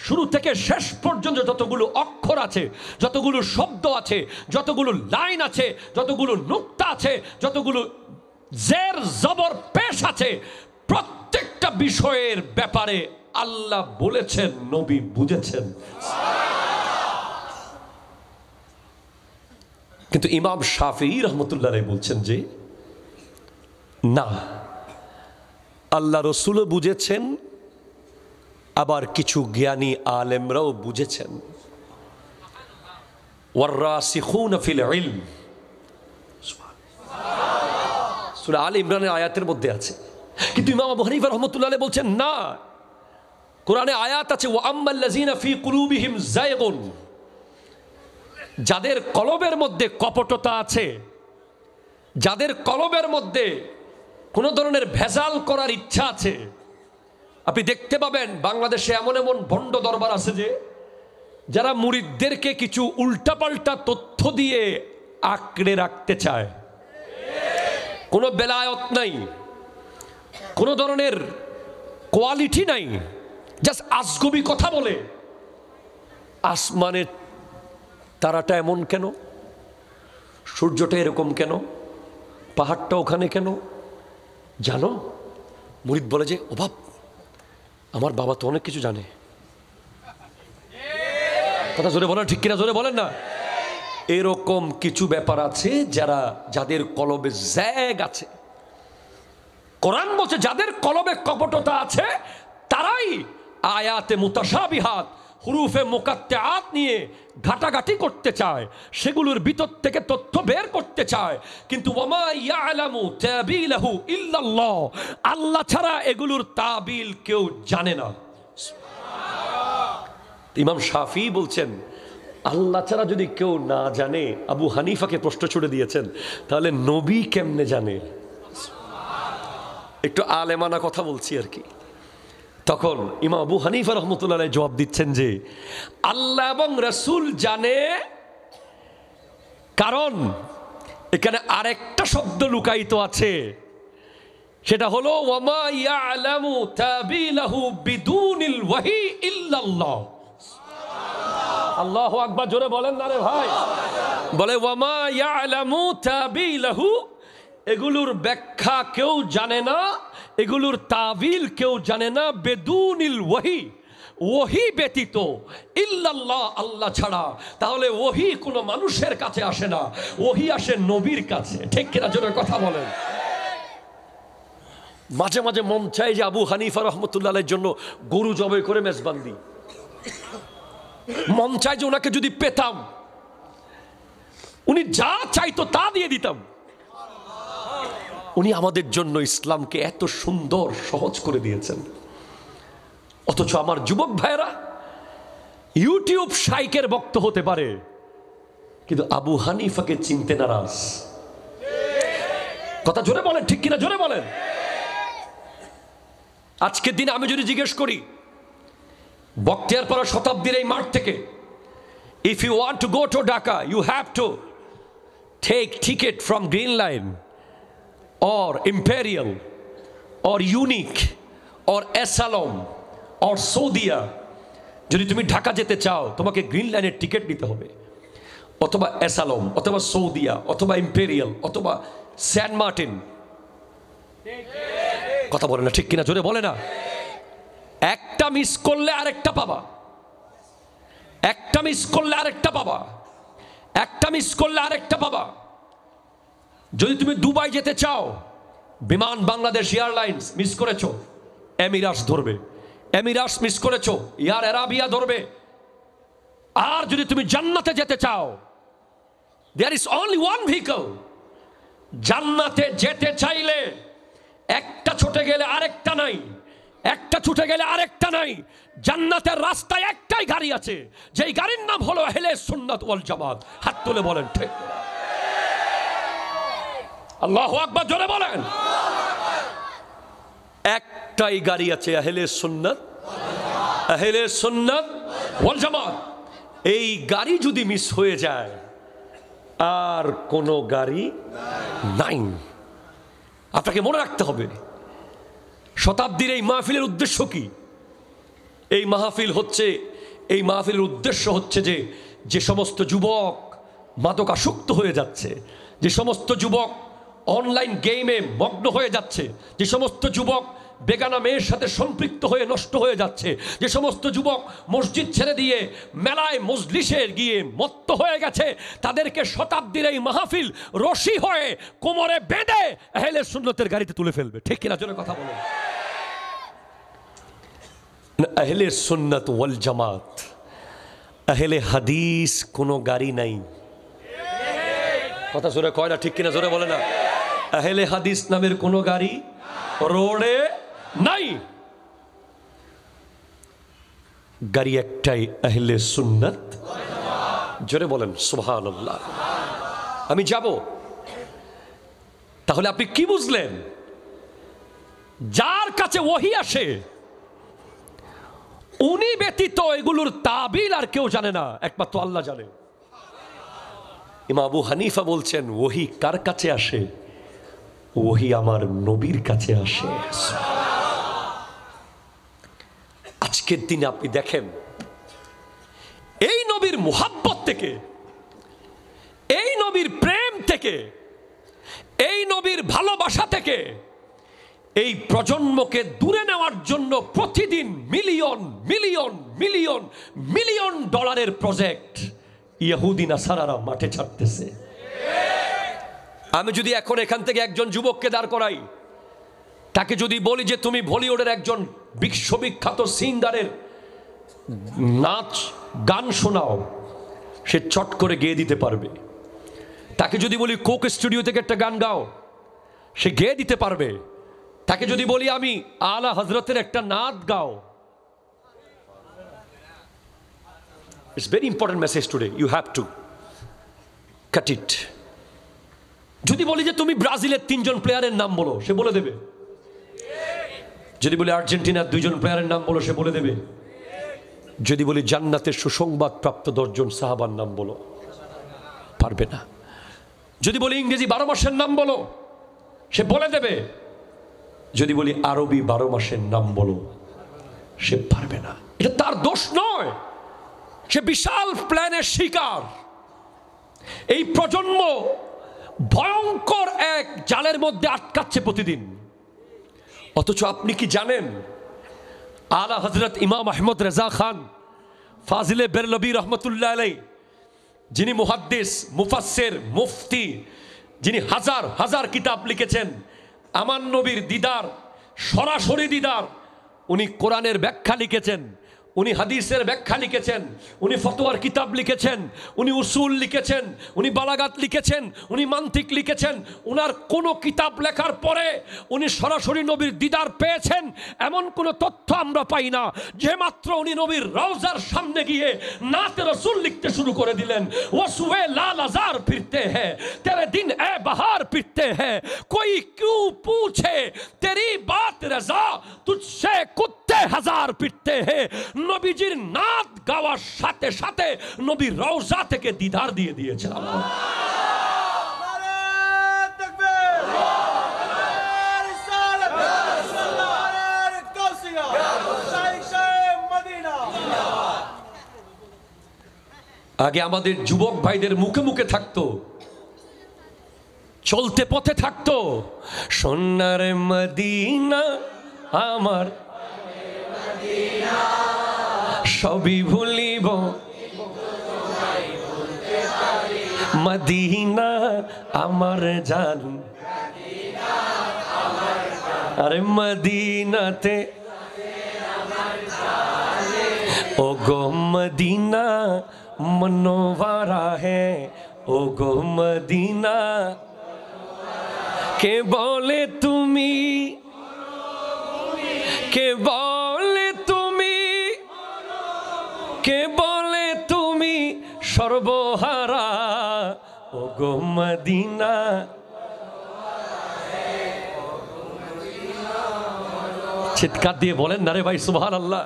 শুরু থেকে শেষ পর্যন্ত যতগুলো অক্ষর আছে, যতগুলো শব্দ আছে, যতগুলো লাইন আছে, যতগুলো নুক্তা আছে, যতগুলো জের জবর পেশ আছে, প্রত্যেকটা বিষয়ের ব্যাপারে আল্লাহ বলেছেন, নবী বুঝেছেন। কিন্তু ইমাম শাফিঈ রহমতুল্লাহ আলাইহি বলছেন যে না, আল্লাহ রসুলও বুঝেছেন, আবার কিছু জ্ঞানী আলেমরাও বুঝেছেন। ওয়াররাসিখুনা ফিল ইলম, সূরা আলে ইমরানের আয়াতের মধ্যে আছে। কিন্তু ইমাম আবু হানিফা রাহমাতুল্লাহ আলাইহি বলছেন না, কোরআনে আয়াত আছে ওয়া আম্মাল্লাযিনা ফি কুলুবিহিম যায়গুন, যাদের কলবের মধ্যে কপটতা আছে, যাদের কলবের মধ্যে কোনো ধরনের ভেজাল করার ইচ্ছা আছে। আপনি দেখতে পাবেন বাংলাদেশে এমন এমন ভণ্ড দরবার আছে যে যারা মুরিদদেরকে কিছু উল্টাপাল্টা তথ্য দিয়ে আঁকড়ে রাখতে চায়। কোনো বেলায়ত নাই, কোনো ধরনের কোয়ালিটি নাই, জাস্ট আজগবি কথা বলে। আসমানের তারাটা এমন কেন, সূর্যটা এরকম কেন, পাহাড়টা ওখানে কেন জানো? মুরিদ বলে যে অভাব, আমার বাবা তো অনেক কিছু জানে। কথা জোরে বলেন, ঠিক কিনা জোরে বলেন না? এরকম কিছু ব্যাপার আছে যাদের কলবে জ্যাগ আছে। কোরআন বলছে যাদের কলবে কপটতা আছে তারাই আয়াতে মুতাশাবিহাত, হুরুফে মুকাত্তাআত নিয়ে ঘাটাঘাটি করতে চায়, সেগুলোর ভিতর থেকে তথ্য বের করতে চায়। কিন্তু ওয়ামা ইয়ালামু তাবিলহু ইল্লাল্লাহ, আল্লাহ ছাড়া এগুলোর তাবিল কেউ জানে না। ইমাম শাফি বলছেন আল্লাহ ছাড়া যদি কেউ না জানে, আবু হানিফাকে প্রশ্ন ছুড়ে দিয়েছেন, তাহলে নবী কেমনে জানে? একটু আলেমানা কথা বলছি আর কি। তখন ইমাম আবু হানিফা রহমতুল্লাহ আলাইহি জবাব দিচ্ছেন যে আল্লাহ এবং রাসূল জানে, কারণ এখানে আরেকটা শব্দ লুকায়িত আছে, সেটা হলো ওয়ামা ইয়ালামু তাবিলাহু বিদুনিল ওয়াহি ইল্লাল্লাহ। আল্লাহু আকবার, জোরে বলেন না রে ভাই। বলে ওয়ামা ইয়ালামু তাবিলাহু, এগুলোর ব্যাখ্যা কেউ জানে না, এগুলোর তাবিল কেউ জানে না, বেদুনিল ওয়াহি, ওহি ব্যতীত, ইল্লাল্লাহ, আল্লাহ ছাড়া। তাহলে ওহি কোনো মানুষের কাছে আসে না, ওহি আসে নবীর কাছে। ঠিক কিনা জোরে কথা বলেন। মাঝে মাঝে মন চায় যে আবু হানিফা রহমতুল্লাহ আলাইহির জন্য গরু জবাই করে মেজবান দিই। মন চায় যে ওনাকে যদি পেতাম, উনি যা চাইতো তা দিয়ে দিতাম। উনি আমাদের জন্য ইসলামকে এত সুন্দর সহজ করে দিয়েছেন। অথচ আমার যুবক ভাইরা ইউটিউব শাইকের ভক্ত হতে পারে, কিন্তু আবু হানিফাকে চিনতে নারাজ। কথা জোরে বলেন, ঠিক কিনা জোরে বলেন। আজকের দিনে আমি যদি জিজ্ঞেস করি বখতিয়ারপাড়া শতাব্দীর এই মাঠ থেকে, if you want to go to Dhaka, you have to take ticket from Green Line or Imperial or Unique or Asalom or Saudia, যদি তুমি ঢাকা যেতে চাও তোমাকে গ্রিন লাইনের টিকিট নিতে হবে, অথবা অ্যাসালম, অথবা সৌদিয়া, অথবা ইম্পেরিয়াল, অথবা সেন্ট মার্টিন। কথা বলে না, ঠিক কিনা জোরে বলে না। একটা মিস করলে আরেকটা পাবা, একটা মিস করলে আরেকটা পাবা, একটা মিস করলে আরেকটা পাবা। যদি তুমি দুবাই যেতে চাও, বিমান বাংলাদেশ এয়ারলাইন্স মিস করেছো, এমিরাটস ধরবে। এমিরাটস মিস করেছো, এয়ার আরাবিয়া ধরবে। আর যদি তুমি জান্নাতে যেতে চাও, there is only one vehicle. জান্নাতে যেতে চাইলে একটা ছুটে গেলে আরেকটা নাই, একটা ছুটে গেলে আরেকটা নাই। জান্নাতের রাস্তায় একটাই গাড়ি আছে, যেই গাড়ির নাম হলো আহলে সুন্নাত ওয়াল জামাত। হাত তুলে বলেন ঠিক। আল্লাহু আকবার, জোরে বলেন। একটাই গাড়ি আছে, আহলে সুন্নাত, আহলে সুন্নাত ওয়াল জামাত। এই গাড়ি যদি মিস হয়ে যায় আর কোনো গাড়ি নাই। আপনাকে মনে রাখতে হবে শতাব্দীর এই মাহফিলের উদ্দেশ্য কি। এই মাহফিলের উদ্দেশ্য হচ্ছে যে যে সমস্ত যুবক মাদকাসক্ত হয়ে যাচ্ছে, যে সমস্ত যুবক অনলাইন গেমে মগ্ন হয়ে যাচ্ছে, যে সমস্ত যুবক বেগানা মেয়ের সাথে সম্পৃক্ত হয়ে নষ্ট হয়ে যাচ্ছে, যে সমস্ত যুবক মসজিদ ছেড়ে দিয়ে মেলায় মজলিসে গিয়ে মত্ত হয়ে গেছে, তাদেরকে শতাব্দীর এই মাহফিল রশি হয়ে কোমরে বেঁধে আহলে সুন্নতের গাড়িতে তুলে ফেলবে। ঠিক কিনা জোরে কথা বলুন। আহলে সুন্নাত ওয়াল জামাত, আহলে হাদিস কোনো গাড়ি নাই। কথা জোরে কয় না, ঠিক কিনা জোরে বলে না। আহলে হাদিস নামের কোনো গাড়ি রোডে নাই। গাড়ি একটাই, আহলে সুন্নাত। জোরে বলেন সুবহানাল্লাহ। আমি যাব। তাহলে আপনি কি বুঝলেন? যার কাছে ওহী আসে উনি ব্যতীত এগুলোর তাবিল আর কেউ জানে না, একমাত্র আল্লাহ জানে। ইমাম আবু হানিফা বলছেন ওহী কার কাছে আসে? ওহি আমার নবীর কাছে আসে। আজকের দিনে আপনি দেখেন, এই নবীর মুহাব্বত থেকে, এই নবীর প্রেম থেকে, এই নবীর ভালোবাসা থেকে এই প্রজন্মকে দূরে নেওয়ার জন্য প্রতিদিন মিলিয়ন মিলিয়ন মিলিয়ন মিলিয়ন ডলারের প্রজেক্ট ইহুদি নাসারারা মাঠে ছাড়তেছে। আমি যদি এখন এখান থেকে একজন যুবককে দাঁড় করাই, তাকে যদি বলি যে তুমি বলিউডের একজন বিশ্ববিখ্যাত সিঙ্গারের নাচ গান শোনাও, সে চট করে গেয়ে দিতে পারবে। তাকে যদি বলি কোক স্টুডিও থেকে একটা গান গাও, সে গেয়ে দিতে পারবে। তাকে যদি বলি আমি আলা হজরতের একটা নাত গাও, it's very important message today, you have to cut it. যদি বলি যে তুমি ব্রাজিলের 3 জন প্লেয়ারের নাম বলো, সে বলে দেবে। যদি বলি আর্জেন্টিনার 2 জন প্লেয়ারের নাম বলো, সে বলে দেবে। যদি বলি জান্নাতের সুসংবাদ প্রাপ্ত 10 জন সাহাবার নাম বলো, পারবে না। যদি বলি ইংরেজি 12 মাসের নাম বলো, সে বলে দেবে। যদি বলি আরবি 12 মাসের নাম বলো, সে পারবে না। এটা তার দোষ নয়, সে বিশাল প্ল্যানের শিকার। এই প্রজন্ম ভয়ঙ্কর এক জালের মধ্যে আটকাচ্ছে প্রতিদিন। অথচ আপনি কি জানেন, আলা হযরত ইমাম আহমদ রেজা খান ফাজিলে বেরলভী রহমতুল্লাহ আলাইহি, যিনি মুহাদ্দিস, মুফাসসির, মুফতি, যিনি হাজার হাজার কিতাব লিখেছেন, আমার নবীর দিদার, সরাসরি দিদার, উনি কোরআনের ব্যাখ্যা লিখেছেন, উনি হাদিসের ব্যাখ্যা লিখেছেন, উনি ফতোয়ার কিতাব লিখেছেন, উনি উসুল লিখেছেন, উনি বালাগাত লিখেছেন, উনি মান্তিক লিখেছেন। উনার কোনো কিতাব লেখার পরে উনি সরাসরি নবীর দিদার পেয়েছেন এমন কোনো তথ্য আমরা পাই না। যে মাত্র উনি নবীর রওজার সামনে গিয়ে নাতে রসুল লিখতে শুরু করে দিলেন, ওয়াসুয়ে লাল আজার ফিরতে হ্যাঁ তেরে দিন এ বাহার ফিরতে হ্যাঁ, কোই কিউ পুছে তেরি বাত রজা তুঝসে কুত্তে হাজার ফিরতে হ্যাঁ। নবীজির নাত গাওয়ার সাথে সাথে নবীর রওজা থেকে দিদার দিয়ে দিয়েছে আল্লাহ। আগে আমাদের যুবক ভাইদের মুখে মুখে থাকতো, চলতে পথে থাকতো, সোনার মদিনা আমার সবই ভুলিব, মদিনা আমার জান, আরে মদিনাতে ও গো মদিনা মনোয়ারা হে, ও গো মদিনা কে বলে তুমি, কে বলে তুমি, কে বলে তুমি সর্বহারা, ও গো মদিনা। চিৎকার দিয়ে বলেন না রে ভাই সুবহানাল্লাহ।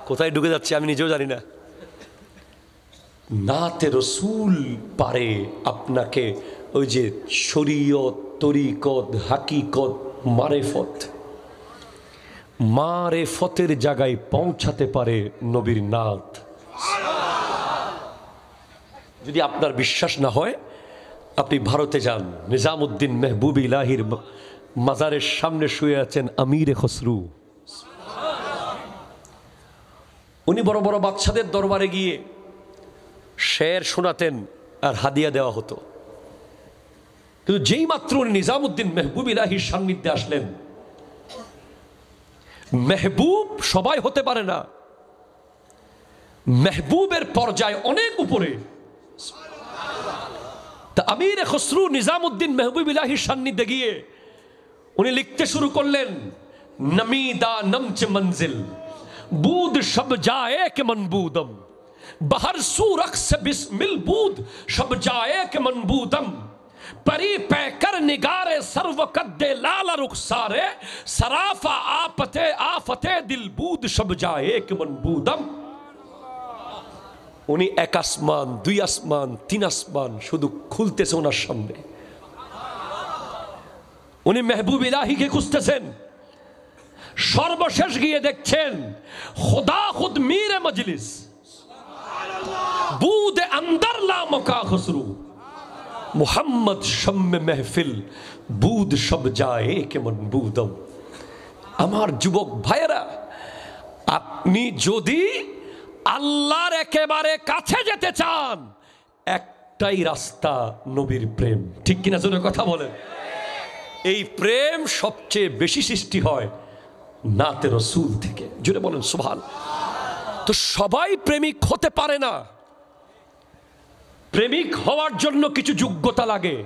কোথায় ঢুকে যাচ্ছে আমি নিজেও জানি না। নাতে রসুল পারে আপনাকে ওই যে শরীয়ত, তরিকত, হাকিকত, মারেফত, মারেফতের জায়গায় পৌঁছাতে পারে নবীর নাত। যদি আপনার বিশ্বাস না হয়, আপনি ভারতে যান, নিজামুদ্দিন মেহবুব ইলাহির মাজারের সামনে শুয়ে আছেন আমিরে খসরু। উনি বড় বড় বাদশাদের দরবারে গিয়ে শের শোনাতেন আর হাদিয়া দেওয়া হতো। কিন্তু যেই মাত্র উনি নিজামুদ্দিন মেহবুব ইলাহির সান্নিধ্যে আসলেন, মেহবুব সবাই হতে পারে না, মেহবুবের পর্যায়ে অনেক উপরে। তা আমির খসরু নিজামুদ্দিন মেহবুব ইলাহির সান্নিধ্যে গিয়ে উনি লিখতে শুরু করলেন, নমিদা নমচ মঞ্জিল বুদ সব জায়ে কে মনবুদম, বাহর সু রক্স বিসমিল বুদ সব জায়ে কে মনবুদম, परी पैकर निगारे सर्व कद्दे लाल रुखसारे, सराफा आपते आफते दिलबूद सब जाए के मनबूदम। उन्हीं एक आसमान, दुई आसमान, तीन आसमान शुद्ध खुलते से उन्हें सामने উনি মেহবুব ইলাহিকে খুঁজতেছেন, সর্বশেষ গিয়ে দেখছেন খোদা খুদ মীরে মজলিস বুদ अंदर ला मका खसरू मुहम्मद शम्मे महफिल बुद सब जाए के मन बुदम। আমার যুবক ভাইয়েরা, আপনি যদি আল্লাহর একেবারে কাছে যেতে চান, একটাই রাস্তা, নবীর প্রেম। ঠিক কিনা জোরে কথা বলেন। এই প্রেম সবচেয়ে বেশি সৃষ্টি হয় নাতে রসুল থেকে। জোরে বলেন সুবহান। তো সবাই প্রেমিক হতে পারে না। প্রেমিক হওয়ার জন্য কিছু যোগ্যতা লাগে।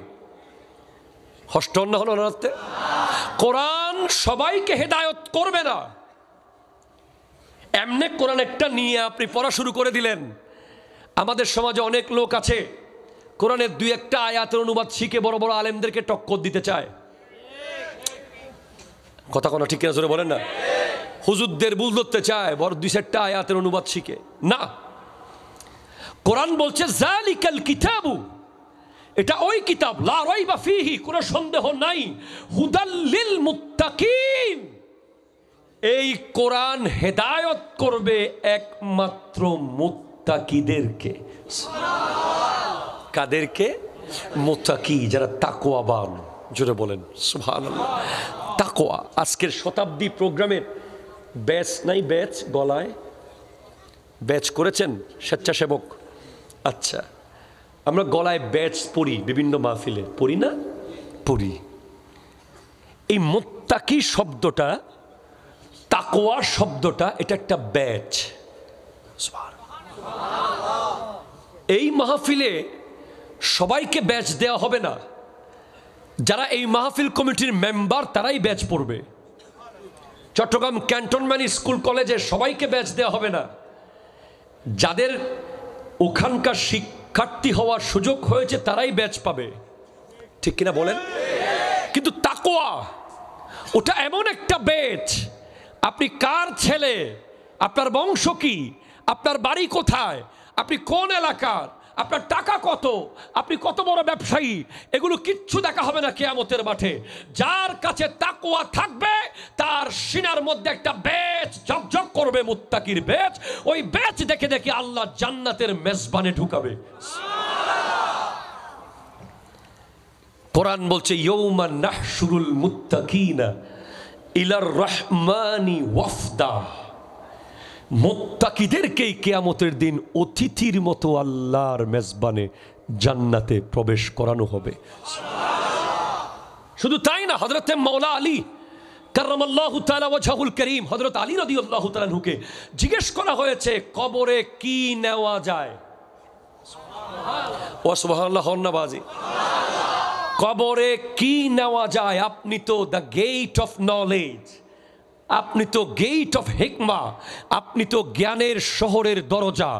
হষ্ট না হলো রাতে কোরআন সবাইকে হেদায়েত করবে না। এমনি কোরআন একটা নিয়ে আপনি পড়া শুরু করে দিলেন। আমাদের সমাজে অনেক লোক আছে কোরআনের দুই একটা আয়াতের অনুবাদ শিখে বড় বড় আলেমদেরকে টক্কর দিতে চায়। কথা কোনো ঠিক কিনা জোরে বলেন না। হুজুরদের বুঝ ধরতে চায় বড় দুই চারটা আয়াতের অনুবাদ শিখে। না, কোরআন বলছে জালিকাল কিতাবু, এটা ওই কিতাব, লা রাইবা ফিহি, কোনো সন্দেহ নাই, হুদাল লিল মুত্তাকিন। এই কোরআন হেদায়েত করবে একমাত্র মুত্তাকিদেরকে। কাদেরকে? মুত্তাকি, যারা তাকওয়াবান। জোরে বলেন সুবহানাল্লাহ। তাকওয়া। আজকের শতাব্দী প্রোগ্রামের ব্যাচ নাই, ব্যাচ গলায় ব্যাচ করেছেন স্বেচ্ছাসেবক। আচ্ছা, আমরা গলায় ব্যাচ পড়ি বিভিন্ন মাহফিলে, পড়ি না? পড়ি। এই মুত্তাকি শব্দটা, তাকওয়া শব্দটা, এটা একটা ব্যাচ। এই মাহফিলে সবাইকে ব্যাচ দেওয়া হবে না। যারা এই মাহফিল কমিটির মেম্বার তারাই ব্যাচ পড়বে। চট্টগ্রাম ক্যান্টনমেন্ট স্কুল কলেজে সবাইকে ব্যাচ দেওয়া হবে না। যাদের ওখানকার শিক্ষার্থী হওয়ার সুযোগ হয়েছে তারাই ব্যাচ পাবে। ঠিক কিনা বলেন? কিন্তু তাকওয়া ওটা এমন একটা ব্যাচ, আপনি কার ছেলে, আপনার বংশ কি, আপনার বাড়ি কোথায়, আপনি কোন এলাকার, আপনার টাকা কত, আপনি কত বড় ব্যবসায়ী, এগুলো কিচ্ছু দেখা হবে না কিয়ামতের মাঠে। যার কাছে তাকওয়া থাকবে তার সিনার মধ্যে একটা ব্যাচ ঝকঝক করবে, মুত্তাকির ব্যাচ। ওই ব্যাচ দেখে দেখে আল্লাহ জান্নাতের মেজবানে ঢুকাবে। কোরআন বলছে ইয়াউমা নাহশুরুল মুত্তাকিনা ইলার রহমানি ওয়াফদা। মুত্তাকিদেরকেই কিয়ামতের দিন অতিথির মতো আল্লাহর মেজবানে জান্নাতে প্রবেশ করানো হবে। শুধু তাই না, হযরতে মাওলা আলী কাররামাল্লাহু তাআলা ওয়াজহুল কারীম, হযরত আলী রাদিয়াল্লাহু তাআলা আনহুকে জিজ্ঞেস করা হয়েছে কবরে কি নেওয়া যায়। সুবহানাল্লাহ। ও সুবহানাল্লাহ হন্নাবাজি। কবরে কি নেওয়া যায়? আপনি তো দ্য গেট অফ নলেজ, আপনি তো গেট অফ হিকমা, আপনি তো জ্ঞানের শহরের দরজা,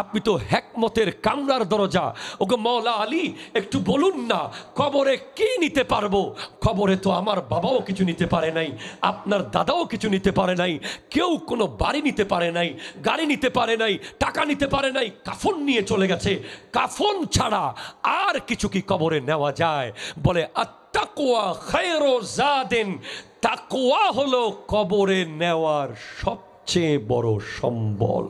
আপনি তো হিকমতের কামরার দরজা। ওগো মাওলা আলী, একটু বলুন না কবরে কি নিতে পারবো? কবরে তো আমার বাবাও কিছু নিতে পারে নাই, আপনার দাদাও কিছু নিতে পারে নাই, কেউ কোনো বাড়ি নিতে পারে নাই, গাড়ি নিতে পারে নাই, টাকা নিতে পারে নাই, কাফন নিয়ে চলে গেছে। কাফন ছাড়া আর কিছু কি কবরে নেওয়া যায়? বলে আত্তাকওয়া খায়রু জাদিন, তাকওয়া হলো কবরে নেওয়ার সবচেয়ে বড় সম্বল।